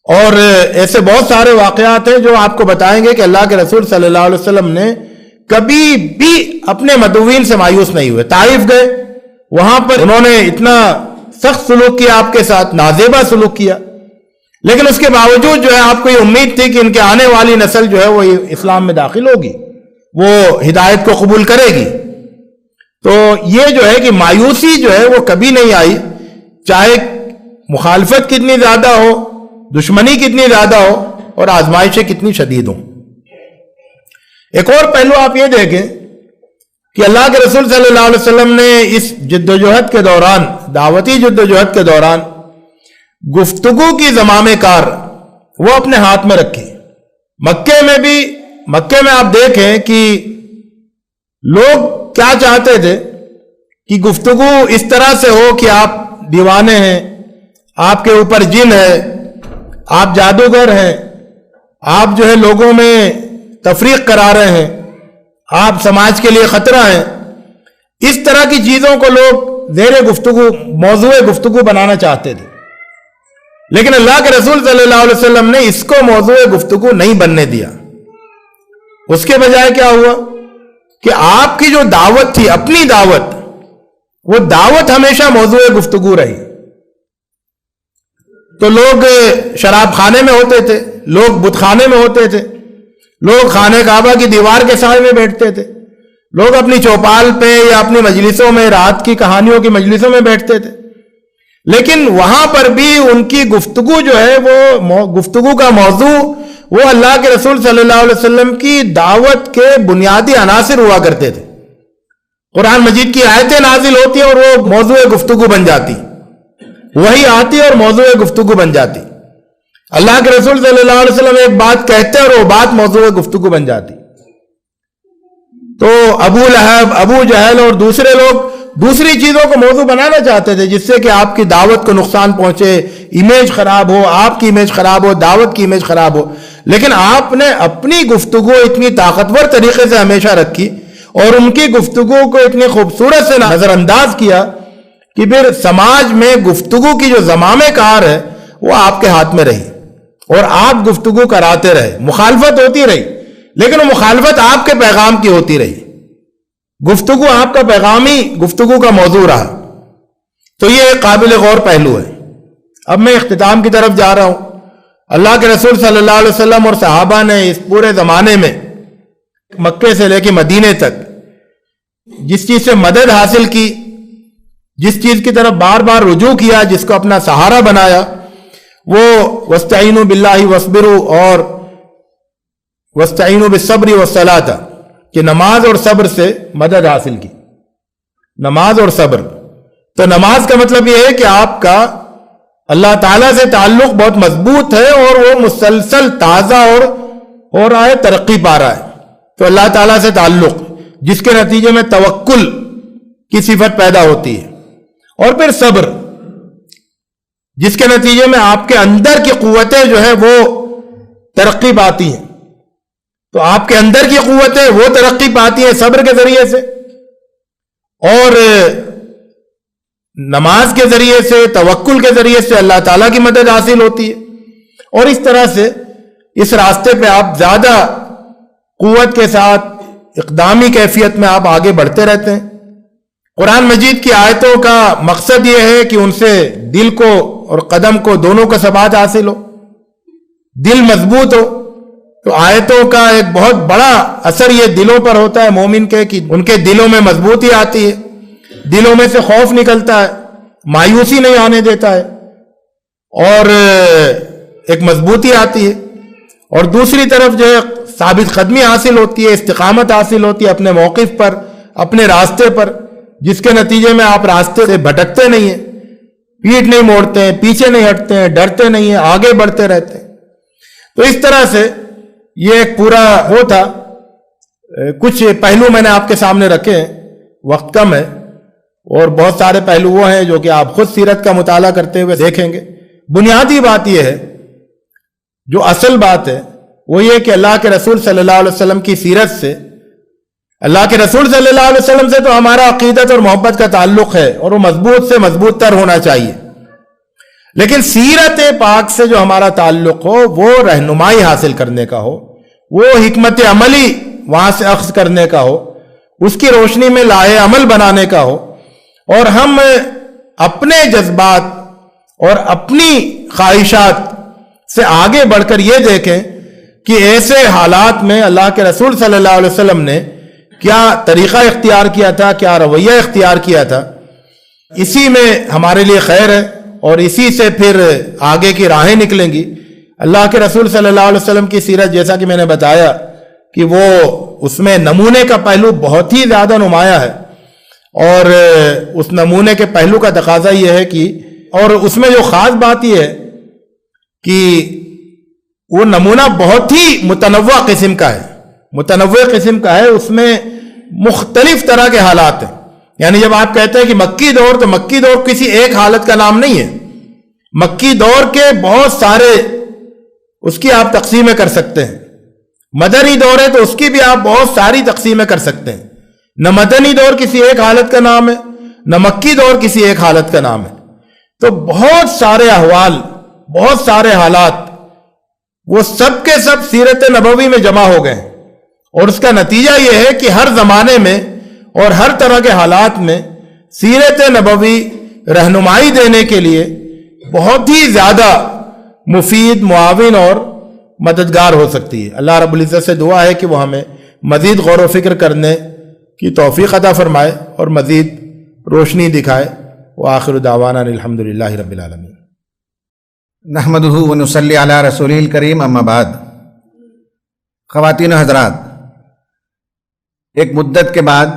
اور ایسے بہت سارے واقعات ہیں جو آپ کو بتائیں گے کہ اللہ کے رسول صلی اللہ علیہ وسلم نے کبھی بھی اپنے مدعوین سے مایوس نہیں ہوئے۔ طائف گئے، وہاں پر انہوں نے اتنا سخت سلوک کیا آپ کے ساتھ، نازیبا سلوک کیا، لیکن اس کے باوجود جو ہے آپ کو یہ امید تھی کہ ان کے آنے والی نسل جو ہے وہ اسلام میں داخل ہوگی، وہ ہدایت کو قبول کرے گی۔ تو یہ جو ہے کہ مایوسی جو ہے وہ کبھی نہیں آئی، چاہے مخالفت کتنی زیادہ ہو، دشمنی کتنی زیادہ ہو، اور آزمائشیں کتنی شدید ہوں۔ ایک اور پہلو آپ یہ دیکھیں کہ اللہ کے رسول صلی اللہ علیہ وسلم نے اس جد و جہد کے دوران، دعوتی جد و جہد کے دوران، گفتگو کی زمام کار وہ اپنے ہاتھ میں رکھی۔ مکے میں آپ دیکھیں کہ لوگ کیا چاہتے تھے کہ گفتگو اس طرح سے ہو کہ آپ دیوانے ہیں، آپ کے اوپر جن ہے، آپ جادوگر ہیں، آپ جو ہے لوگوں میں تفریق کرا رہے ہیں، آپ سماج کے لیے خطرہ ہیں، اس طرح کی چیزوں کو لوگ زیر گفتگو، موضوع گفتگو بنانا چاہتے تھے، لیکن اللہ کے رسول صلی اللہ علیہ وسلم نے اس کو موضوع گفتگو نہیں بننے دیا۔ اس کے بجائے کیا ہوا کہ آپ کی جو دعوت تھی، اپنی دعوت، وہ دعوت ہمیشہ موضوع گفتگو رہی۔ تو لوگ شراب خانے میں ہوتے تھے، لوگ بت خانے میں ہوتے تھے، لوگ خانہ کعبہ کی دیوار کے سائے میں بیٹھتے تھے، لوگ اپنی چوپال پہ یا اپنی مجلسوں میں رات کی کہانیوں کی مجلسوں میں بیٹھتے تھے، لیکن وہاں پر بھی ان کی گفتگو جو ہے وہ گفتگو کا موضوع وہ اللہ کے رسول صلی اللہ علیہ وسلم کی دعوت کے بنیادی عناصر ہوا کرتے تھے۔ قرآن مجید کی آیتیں نازل ہوتی ہیں اور وہ موضوع گفتگو بن جاتی، وہی آتی اور موضوع گفتگو بن جاتی۔ اللہ کے رسول صلی اللہ علیہ وسلم ایک بات کہتے اور وہ بات موضوع گفتگو بن جاتی۔ تو ابو لہب، ابو جہل اور دوسرے لوگ دوسری چیزوں کو موضوع بنانا چاہتے تھے جس سے کہ آپ کی دعوت کو نقصان پہنچے، امیج خراب ہو، آپ کی امیج خراب ہو، دعوت کی امیج خراب ہو، لیکن آپ نے اپنی گفتگو اتنی طاقتور طریقے سے ہمیشہ رکھی اور ان کی گفتگو کو اتنی خوبصورت سے نظر انداز کیا کہ پھر سماج میں گفتگو کی جو زمام کار ہے وہ آپ کے ہاتھ میں رہی اور آپ گفتگو کراتے رہے۔ مخالفت ہوتی رہی لیکن وہ مخالفت آپ کے پیغام کی ہوتی رہی، گفتگو آپ کا پیغامی گفتگو کا موضوع رہا۔ تو یہ ایک قابل غور پہلو ہے۔ اب میں اختتام کی طرف جا رہا ہوں۔ اللہ کے رسول صلی اللہ علیہ وسلم اور صحابہ نے اس پورے زمانے میں مکے سے لے کے مدینے تک جس چیز سے مدد حاصل کی، جس چیز کی طرف بار بار رجوع کیا، جس کو اپنا سہارا بنایا، وہ وَاسْتَعِينُوا بِاللَّهِ وَاصْبِرُوا اور وَاسْتَعِينُوا بِالصَّبْرِ وَالصَّلَاةِ کہ نماز اور صبر سے مدد حاصل کی۔ نماز اور صبر، تو نماز کا مطلب یہ ہے کہ آپ کا اللہ تعالیٰ سے تعلق بہت مضبوط ہے اور وہ مسلسل تازہ اور ہو رہا ہے، ترقی پا رہا ہے۔ تو اللہ تعالیٰ سے تعلق جس کے نتیجے میں توکل کی صفت پیدا ہوتی ہے، اور پھر صبر جس کے نتیجے میں آپ کے اندر کی قوتیں جو ہے وہ ترقی پاتی ہیں۔ تو آپ کے اندر کی قوتیں وہ ترقی پاتی ہیں صبر کے ذریعے سے، اور نماز کے ذریعے سے، توکل کے ذریعے سے اللہ تعالیٰ کی مدد حاصل ہوتی ہے، اور اس طرح سے اس راستے پہ آپ زیادہ قوت کے ساتھ اقدامی کیفیت میں آپ آگے بڑھتے رہتے ہیں۔ قرآن مجید کی آیتوں کا مقصد یہ ہے کہ ان سے دل کو اور قدم کو دونوں کا ثبات حاصل ہو، دل مضبوط ہو۔ تو آیتوں کا ایک بہت بڑا اثر یہ دلوں پر ہوتا ہے مومن کے، کہ ان کے دلوں میں مضبوطی آتی ہے، دلوں میں سے خوف نکلتا ہے، مایوسی نہیں آنے دیتا ہے، اور ایک مضبوطی آتی ہے، اور دوسری طرف جو ہے ثابت قدمی حاصل ہوتی ہے، استقامت حاصل ہوتی ہے اپنے موقف پر، اپنے راستے پر، جس کے نتیجے میں آپ راستے سے بھٹکتے نہیں ہیں، پیٹ نہیں موڑتے ہیں، پیچھے نہیں ہٹتے ہیں، ڈرتے نہیں ہیں، آگے بڑھتے رہتے ہیں۔ تو اس طرح سے یہ ایک پورا وہ تھا۔ کچھ پہلو میں نے آپ کے سامنے رکھے ہیں، وقت کم ہے، اور بہت سارے پہلو وہ ہیں جو کہ آپ خود سیرت کا مطالعہ کرتے ہوئے دیکھیں گے۔ بنیادی بات یہ ہے، جو اصل بات ہے وہ یہ کہ اللہ کے رسول صلی اللہ علیہ وسلم کی سیرت سے، اللہ کے رسول صلی اللہ علیہ وسلم سے تو ہمارا عقیدت اور محبت کا تعلق ہے، اور وہ مضبوط سے مضبوط تر ہونا چاہیے، لیکن سیرت پاک سے جو ہمارا تعلق ہو وہ رہنمائی حاصل کرنے کا ہو، وہ حکمت عملی وہاں سے اخذ کرنے کا ہو، اس کی روشنی میں لائے عمل بنانے کا ہو، اور ہم اپنے جذبات اور اپنی خواہشات سے آگے بڑھ کر یہ دیکھیں کہ ایسے حالات میں اللہ کے رسول صلی اللہ علیہ وسلم نے کیا طریقہ اختیار کیا تھا، کیا رویہ اختیار کیا تھا۔ اسی میں ہمارے لیے خیر ہے، اور اسی سے پھر آگے کی راہیں نکلیں گی۔ اللہ کے رسول صلی اللہ علیہ وسلم کی سیرت، جیسا کہ میں نے بتایا کہ وہ اس میں نمونے کا پہلو بہت ہی زیادہ نمایاں ہے، اور اس نمونے کے پہلو کا تقاضا یہ ہے کہ، اور اس میں جو خاص بات یہ ہے کہ وہ نمونہ بہت ہی متنوع قسم کا ہے، متنوع قسم کا ہے، اس میں مختلف طرح کے حالات ہیں۔ یعنی جب آپ کہتے ہیں کہ مکی دور، تو مکی دور کسی ایک حالت کا نام نہیں ہے، مکی دور کے بہت سارے اس کی آپ تقسیمیں کر سکتے ہیں. مدنی دور ہے تو اس کی بھی آپ بہت ساری تقسیمیں کر سکتے ہیں. نہ مدنی دور کسی ایک حالت کا نام ہے، نہ مکی دور کسی ایک حالت کا نام ہے. تو بہت سارے احوال، بہت سارے حالات، وہ سب کے سب سیرت نبوی میں جمع ہو گئے. اور اس کا نتیجہ یہ ہے کہ ہر زمانے میں اور ہر طرح کے حالات میں سیرت نبوی رہنمائی دینے کے لیے بہت ہی زیادہ مفید، معاون اور مددگار ہو سکتی ہے. اللہ رب العزت سے دعا ہے کہ وہ ہمیں مزید غور و فکر کرنے کی توفیق عطا فرمائے اور مزید روشنی دکھائے. وآخر دعوانا الحمدللہ رب العالمین. نحمدہ ونصلی علی رسولہ الکریم، اما بعد. خواتین و حضرات، ایک مدت کے بعد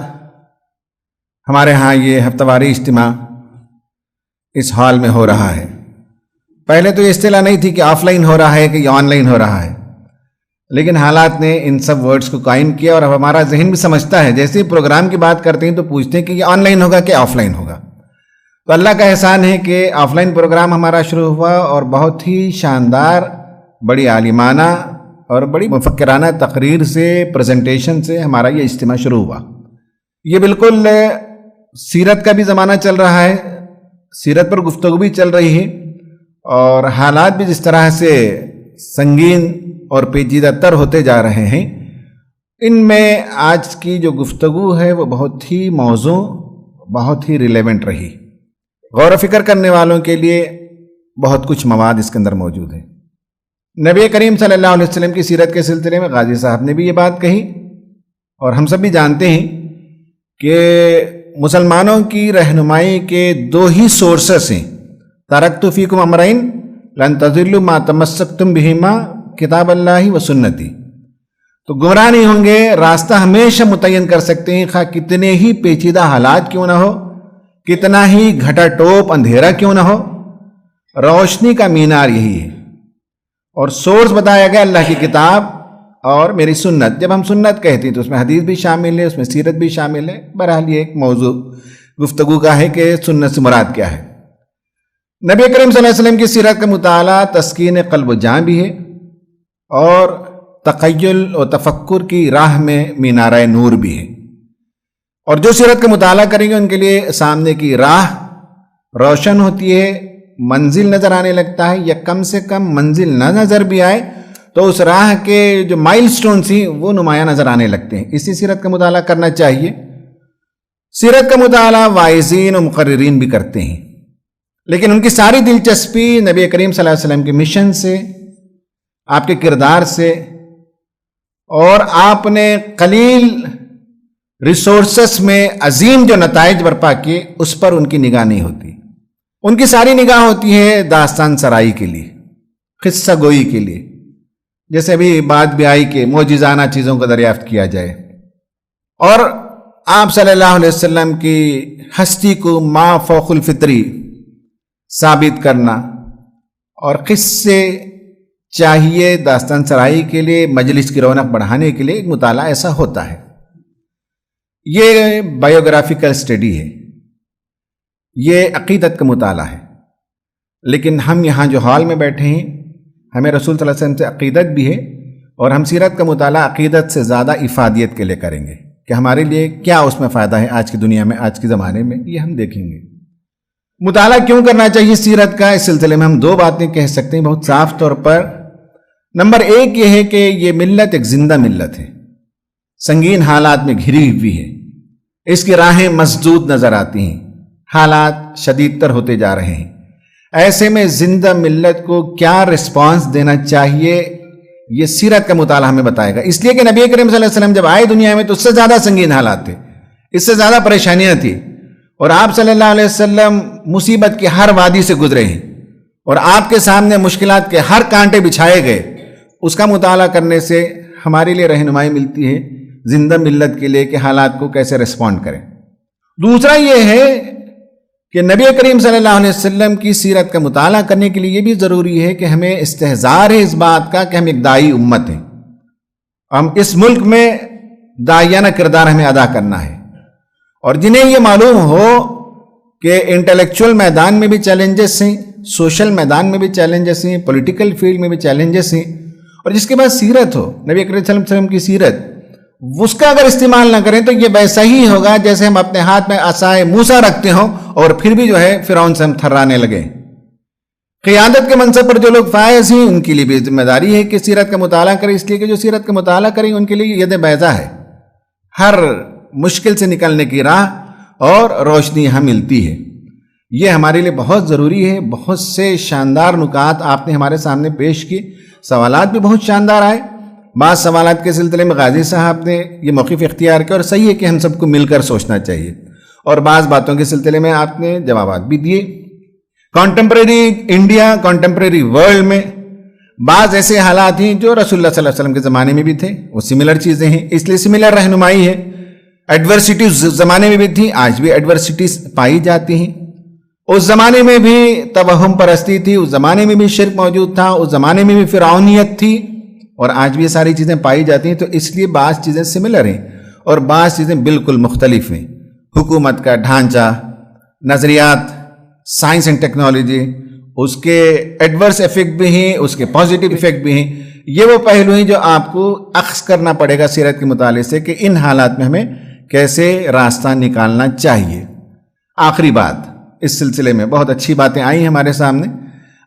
ہمارے ہاں یہ ہفتہ واری اجتماع اس ہال میں ہو رہا ہے. پہلے تو یہ اصطلاح نہیں تھی کہ آف لائن ہو رہا ہے کہ یہ آن لائن ہو رہا ہے، لیکن حالات نے ان سب ورڈز کو قائم کیا اور اب ہمارا ذہن بھی سمجھتا ہے. جیسے ہی پروگرام کی بات کرتے ہیں تو پوچھتے ہیں کہ یہ آن لائن ہوگا کہ آف لائن ہوگا. تو اللہ کا احسان ہے کہ آف لائن پروگرام ہمارا شروع ہوا اور بہت ہی شاندار، بڑی عالمانہ اور بڑی مفکرانہ تقریر سے، پریزنٹیشن سے ہمارا یہ اجتماع شروع ہوا. یہ بالکل سیرت کا بھی زمانہ چل رہا ہے، سیرت پر گفتگو بھی چل رہی ہے، اور حالات بھی جس طرح سے سنگین اور پیچیدہ تر ہوتے جا رہے ہیں، ان میں آج کی جو گفتگو ہے وہ بہت ہی موزوں، بہت ہی ریلیونٹ رہی. غور و فکر کرنے والوں کے لیے بہت کچھ مواد اس کے اندر موجود ہے. نبی کریم صلی اللہ علیہ وسلم کی سیرت کے سلسلے میں غازی صاحب نے بھی یہ بات کہی، اور ہم سب بھی جانتے ہیں کہ مسلمانوں کی رہنمائی کے دو ہی سورسز ہیں. ترکت فیکم امرین لن تضلوا ما تمسکتم بہما، کتاب اللہ و سنتی. تو گمراہ نہیں ہوں گے، راستہ ہمیشہ متعین کر سکتے ہیں، خواہ کتنے ہی پیچیدہ حالات کیوں نہ ہو، کتنا ہی گھٹا ٹوپ اندھیرا کیوں نہ ہو. روشنی کا مینار یہی ہے، اور سورس بتایا گیا اللہ کی کتاب اور میری سنت. جب ہم سنت کہتے ہیں تو اس میں حدیث بھی شامل ہے، اس میں سیرت بھی شامل ہے. بہرحال یہ ایک موضوع گفتگو کا ہے کہ سنت سے مراد کیا ہے. نبی کریم صلی اللہ علیہ وسلم کی سیرت کا مطالعہ تسکین قلب و جان بھی ہے، اور تخیل و تفکر کی راہ میں مینارہ نور بھی ہے. اور جو سیرت کا مطالعہ کریں گے ان کے لیے سامنے کی راہ روشن ہوتی ہے، منزل نظر آنے لگتا ہے، یا کم سے کم منزل نہ نظر بھی آئے تو اس راہ کے جو مائل سٹونز ہیں وہ نمایاں نظر آنے لگتے ہیں. اسی سیرت کا مطالعہ کرنا چاہیے. سیرت کا مطالعہ واعظین و مقررین بھی کرتے ہیں، لیکن ان کی ساری دلچسپی نبی کریم صلی اللہ علیہ وسلم کے مشن سے، آپ کے کردار سے، اور آپ نے قلیل ریسورسز میں عظیم جو نتائج برپا کیے اس پر ان کی نگاہ نہیں ہوتی. ان کی ساری نگاہ ہوتی ہے داستان سرائی کے لیے، قصہ گوئی کے لیے، جیسے ابھی بات بھی آئی کہ معجزانہ چیزوں کو دریافت کیا جائے. اور آپ صلی اللہ علیہ وسلم کی ہستی کو ما فوق الفطری ثابت کرنا، اور قصے چاہیے داستان سرائی کے لیے، مجلس کی رونق بڑھانے کے لیے ایک مطالعہ ایسا ہوتا ہے. یہ بایوگرافیکل اسٹڈی ہے، یہ عقیدت کا مطالعہ ہے. لیکن ہم یہاں جو ہال میں بیٹھے ہیں، ہمیں رسول صلی اللہ علیہ وسلم سے عقیدت بھی ہے، اور ہم سیرت کا مطالعہ عقیدت سے زیادہ افادیت کے لیے کریں گے کہ ہمارے لیے کیا اس میں فائدہ ہے آج کی دنیا میں، آج کے زمانے میں. یہ ہم دیکھیں گے. مطالعہ کیوں کرنا چاہیے سیرت کا، اس سلسلے میں ہم دو باتیں کہہ سکتے ہیں بہت صاف طور پر. نمبر ایک یہ ہے کہ یہ ملت ایک زندہ ملت ہے، سنگین حالات میں گھری ہوئی ہے، اس کی راہیں مسدود نظر آتی ہیں، حالات شدید تر ہوتے جا رہے ہیں. ایسے میں زندہ ملت کو کیا رسپانس دینا چاہیے، یہ سیرت کا مطالعہ ہمیں بتائے گا. اس لیے کہ نبی کریم صلی اللہ علیہ وسلم جب آئے دنیا میں تو اس سے زیادہ سنگین حالات تھے، اس سے زیادہ پریشانیاں تھیں، اور آپ صلی اللہ علیہ وسلم مصیبت کی ہر وادی سے گزرے ہیں، اور آپ کے سامنے مشکلات کے ہر کانٹے بچھائے گئے. اس کا مطالعہ کرنے سے ہمارے لیے رہنمائی ملتی ہے زندہ ملت کے لیے کہ حالات کو کیسے ریسپونڈ کریں. دوسرا یہ ہے کہ نبی کریم صلی اللہ علیہ وسلم کی سیرت کا مطالعہ کرنے کے لیے یہ بھی ضروری ہے کہ ہمیں استحضار ہے اس بات کا کہ ہم ایک داعی امت ہیں. ہم اس ملک میں داعیانہ کردار ہمیں ادا کرنا ہے، اور جنہیں یہ معلوم ہو کہ انٹلیکچول میدان میں بھی چیلنجز ہیں، سوشل میدان میں بھی چیلنجز ہیں، پولیٹیکل فیلڈ میں بھی چیلنجز ہیں، اور جس کے بعد سیرت ہو، نبی اکرم صلی اللہ علیہ وسلم کی سیرت، اس کا اگر استعمال نہ کریں تو یہ ویسا ہی ہوگا جیسے ہم اپنے ہاتھ میں عصائے موسیٰ رکھتے ہوں اور پھر بھی جو ہے فرعون سے ہم تھرانے لگے۔ قیادت کے منصب پر جو لوگ فائز ہیں ان کے لیے بھی ذمہ داری ہے کہ سیرت کا مطالعہ کریں، اس لیے کہ جو سیرت کا مطالعہ کریں ان کے لیے ید بیضا ہے، ہر مشکل سے نکلنے کی راہ اور روشنی یہاں ملتی ہے۔ یہ ہمارے لیے بہت ضروری ہے۔ بہت سے شاندار نکات آپ نے ہمارے سامنے پیش کی، سوالات بھی بہت شاندار آئے۔ بعض سوالات کے سلسلے میں غازی صاحب نے یہ موقف اختیار کیا، اور صحیح ہے کہ ہم سب کو مل کر سوچنا چاہیے، اور بعض باتوں کے سلسلے میں آپ نے جوابات بھی دیے۔ کانٹمپریری انڈیا، کانٹمپریری ورلڈ میں بعض ایسے حالات ہیں جو رسول اللہ صلی اللہ علیہ وسلم کے زمانے میں بھی تھے، وہ سملر چیزیں ہیں، اس لیے سملر رہنمائی ہے۔ ایڈورسٹیز زمانے میں بھی تھی، آج بھی ایڈورسٹیز پائی جاتی ہیں۔ اس زمانے میں بھی توہم پرستی تھی، اس زمانے میں بھی شرک موجود تھا، اس زمانے میں بھی فرعونیت تھی، اور آج بھی یہ ساری چیزیں پائی جاتی ہیں۔ تو اس لیے بعض چیزیں سملر ہیں اور بعض چیزیں بالکل مختلف ہیں۔ حکومت کا ڈھانچہ، نظریات، سائنس اینڈ ٹیکنالوجی، اس کے ایڈورس ایفیکٹ بھی ہیں، اس کے پازیٹیو ایفیکٹ بھی ہیں۔ یہ وہ پہلو ہیں جو آپ کو اخذ کرنا پڑے گا سیرت کے مطالعے سے کہ ان حالات میں ہمیں کیسے راستہ نکالنا چاہیے۔ آخری بات اس سلسلے میں بہت اچھی باتیں آئی ہمارے سامنے۔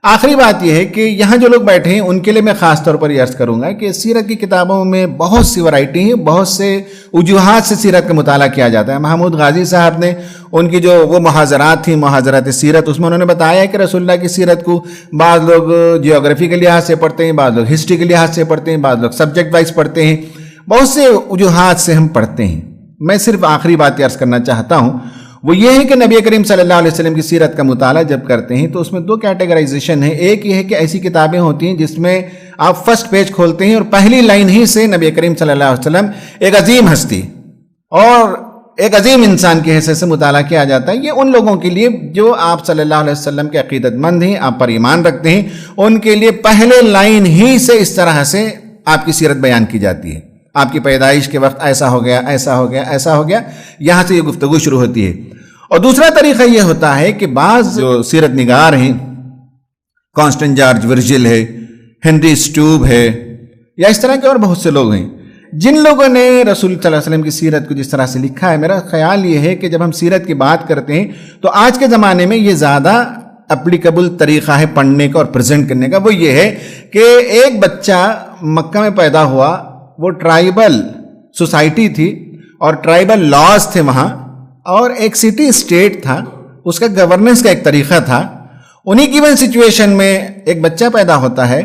آخری بات یہ ہے کہ یہاں جو لوگ بیٹھے ہیں ان کے لیے میں خاص طور پر یہ عرض کروں گا کہ سیرت کی کتابوں میں بہت سی ورائٹی ہیں، بہت سے وجوہات سے سیرت کا مطالعہ کیا جاتا ہے۔ محمود غازی صاحب نے ان کی جو وہ محاضرات تھیں، محاضرات سیرت، اس میں انہوں نے بتایا کہ رسول اللہ کی سیرت کو بعض لوگ جیوگرافی کے لحاظ سے پڑھتے ہیں، بعض لوگ ہسٹری کے لحاظ سے پڑھتے ہیں، بعض لوگ سبجیکٹ وائز پڑھتے ہیں، بہت سے وجوہات سے ہم پڑھتے ہیں۔ میں صرف آخری بات یہ عرض کرنا چاہتا ہوں، وہ یہ ہے کہ نبی کریم صلی اللہ علیہ وسلم کی سیرت کا مطالعہ جب کرتے ہیں تو اس میں دو کیٹیگرائزیشن ہے۔ ایک یہ ہے کہ ایسی کتابیں ہوتی ہیں جس میں آپ فرسٹ پیج کھولتے ہیں اور پہلی لائن ہی سے نبی کریم صلی اللہ علیہ وسلم ایک عظیم ہستی اور ایک عظیم انسان کی حیثیت سے مطالعہ کیا جاتا ہے۔ یہ ان لوگوں کے لیے جو آپ صلی اللہ علیہ وسلم کے عقیدت مند ہیں، آپ پر ایمان رکھتے ہیں، ان کے لیے پہلے لائن ہی سے اس طرح سے آپ کی سیرت بیان کی جاتی ہے۔ آپ کی پیدائش کے وقت ایسا ہو گیا، ایسا ہو گیا، ایسا ہو گیا، یہاں سے یہ گفتگو شروع ہوتی ہے۔ اور دوسرا طریقہ یہ ہوتا ہے کہ بعض جو سیرت نگار ہیں، کانسٹنٹ جارج ورجل ہے، ہنری اسٹوب ہے، یا اس طرح کے اور بہت سے لوگ ہیں جن لوگوں نے رسول صلی اللہ علیہ وسلم کی سیرت کو جس طرح سے لکھا ہے، میرا خیال یہ ہے کہ جب ہم سیرت کی بات کرتے ہیں تو آج کے زمانے میں یہ زیادہ اپلیکیبل طریقہ ہے پڑھنے کا اور پریزنٹ کرنے کا۔ وہ یہ ہے کہ ایک بچہ مکہ میں پیدا ہوا، وہ ٹرائبل سوسائٹی تھی اور ٹرائبل لاز تھے وہاں، اور ایک سٹی اسٹیٹ تھا، اس کا گورننس کا ایک طریقہ تھا۔ انہی گیون سچویشن میں ایک بچہ پیدا ہوتا ہے،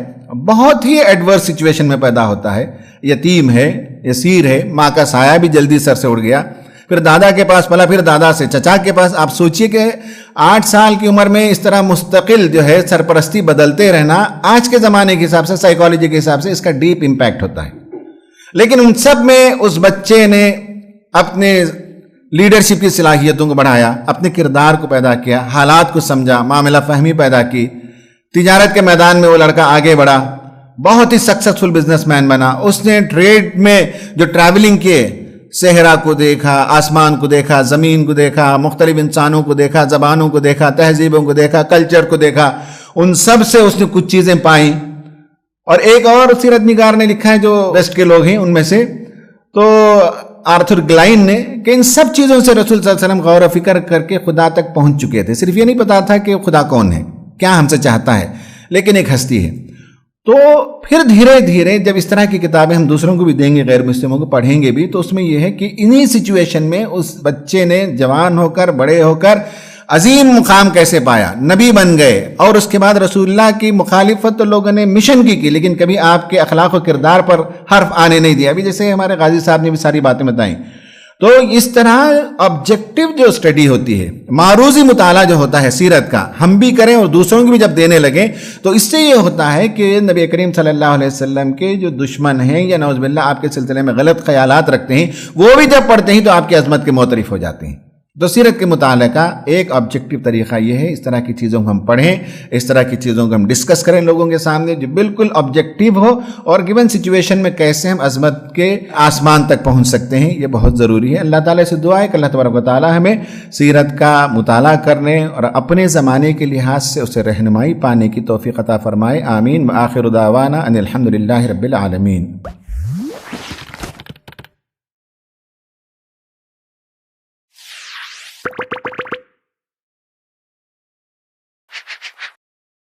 بہت ہی ایڈورس سچویشن میں پیدا ہوتا ہے، یتیم ہے، اسیر ہے، ماں کا سایہ بھی جلدی سر سے اڑ گیا، پھر دادا کے پاس پلا، پھر دادا سے چچا کے پاس۔ آپ سوچئے کہ 8 سال کی عمر میں اس طرح مستقل جو ہے سرپرستی بدلتے رہنا، آج کے زمانے کے حساب سے، سائیکالوجی کے حساب سے اس کا ڈیپ امپیکٹ ہوتا ہے۔ لیکن ان سب میں اس بچے نے اپنے لیڈرشپ کی صلاحیتوں کو بڑھایا، اپنے کردار کو پیدا کیا، حالات کو سمجھا، معاملہ فہمی پیدا کی، تجارت کے میدان میں وہ لڑکا آگے بڑھا، بہت ہی سکسیسفل بزنس مین بنا۔ اس نے ٹریڈ میں جو ٹریولنگ کیے، صحرا کو دیکھا، آسمان کو دیکھا، زمین کو دیکھا، مختلف انسانوں کو دیکھا، زبانوں کو دیکھا، تہذیبوں کو دیکھا، کلچر کو دیکھا، ان سب سے اس نے کچھ چیزیں پائیں۔ اور ایک اور سیرت نگار نے لکھا ہے جو ویسٹ کے لوگ ہیں ان میں سے، تو آرتھر گلائن نے، کہ ان سب چیزوں سے رسول صلی اللہ علیہ وسلم غور و فکر کر کے خدا تک پہنچ چکے تھے۔ صرف یہ نہیں پتا تھا کہ خدا کون ہے، کیا ہم سے چاہتا ہے، لیکن ایک ہستی ہے۔ تو پھر دھیرے دھیرے جب اس طرح کی کتابیں ہم دوسروں کو بھی دیں گے، غیر مسلموں کو پڑھیں گے بھی، تو اس میں یہ ہے کہ انہی سچویشن میں اس بچے نے جوان ہو کر، بڑے ہو کر عظیم مقام کیسے پایا، نبی بن گئے، اور اس کے بعد رسول اللہ کی مخالفت تو لوگوں نے مشن کی لیکن کبھی آپ کے اخلاق و کردار پر حرف آنے نہیں دیا۔ ابھی جیسے ہمارے غازی صاحب نے بھی ساری باتیں بتائیں، تو اس طرح آبجیکٹو جو اسٹڈی ہوتی ہے، معروضی مطالعہ جو ہوتا ہے سیرت کا، ہم بھی کریں اور دوسروں کی بھی جب دینے لگیں، تو اس سے یہ ہوتا ہے کہ نبی کریم صلی اللہ علیہ وسلم کے جو دشمن ہیں یا نعوذ باللہ آپ کے سلسلے میں غلط خیالات رکھتے ہیں، وہ بھی جب پڑھتے ہیں تو آپ کی عظمت کے معترف ہو جاتے ہیں۔ تو سیرت کے مطالعہ کا ایک آبجیکٹو طریقہ یہ ہے، اس طرح کی چیزوں کو ہم پڑھیں، اس طرح کی چیزوں کو ہم ڈسکس کریں لوگوں کے سامنے، جو بالکل آبجیکٹو ہو، اور گیون سچویشن میں کیسے ہم عظمت کے آسمان تک پہنچ سکتے ہیں، یہ بہت ضروری ہے۔ اللہ تعالیٰ سے دعا ہے کہ اللہ تبارک و تعالیٰ ہمیں سیرت کا مطالعہ کرنے اور اپنے زمانے کے لحاظ سے اسے رہنمائی پانے کی توفیق عطا فرمائے، آمین۔ وآخر دعوانا ان الحمد للہ رب العالمین۔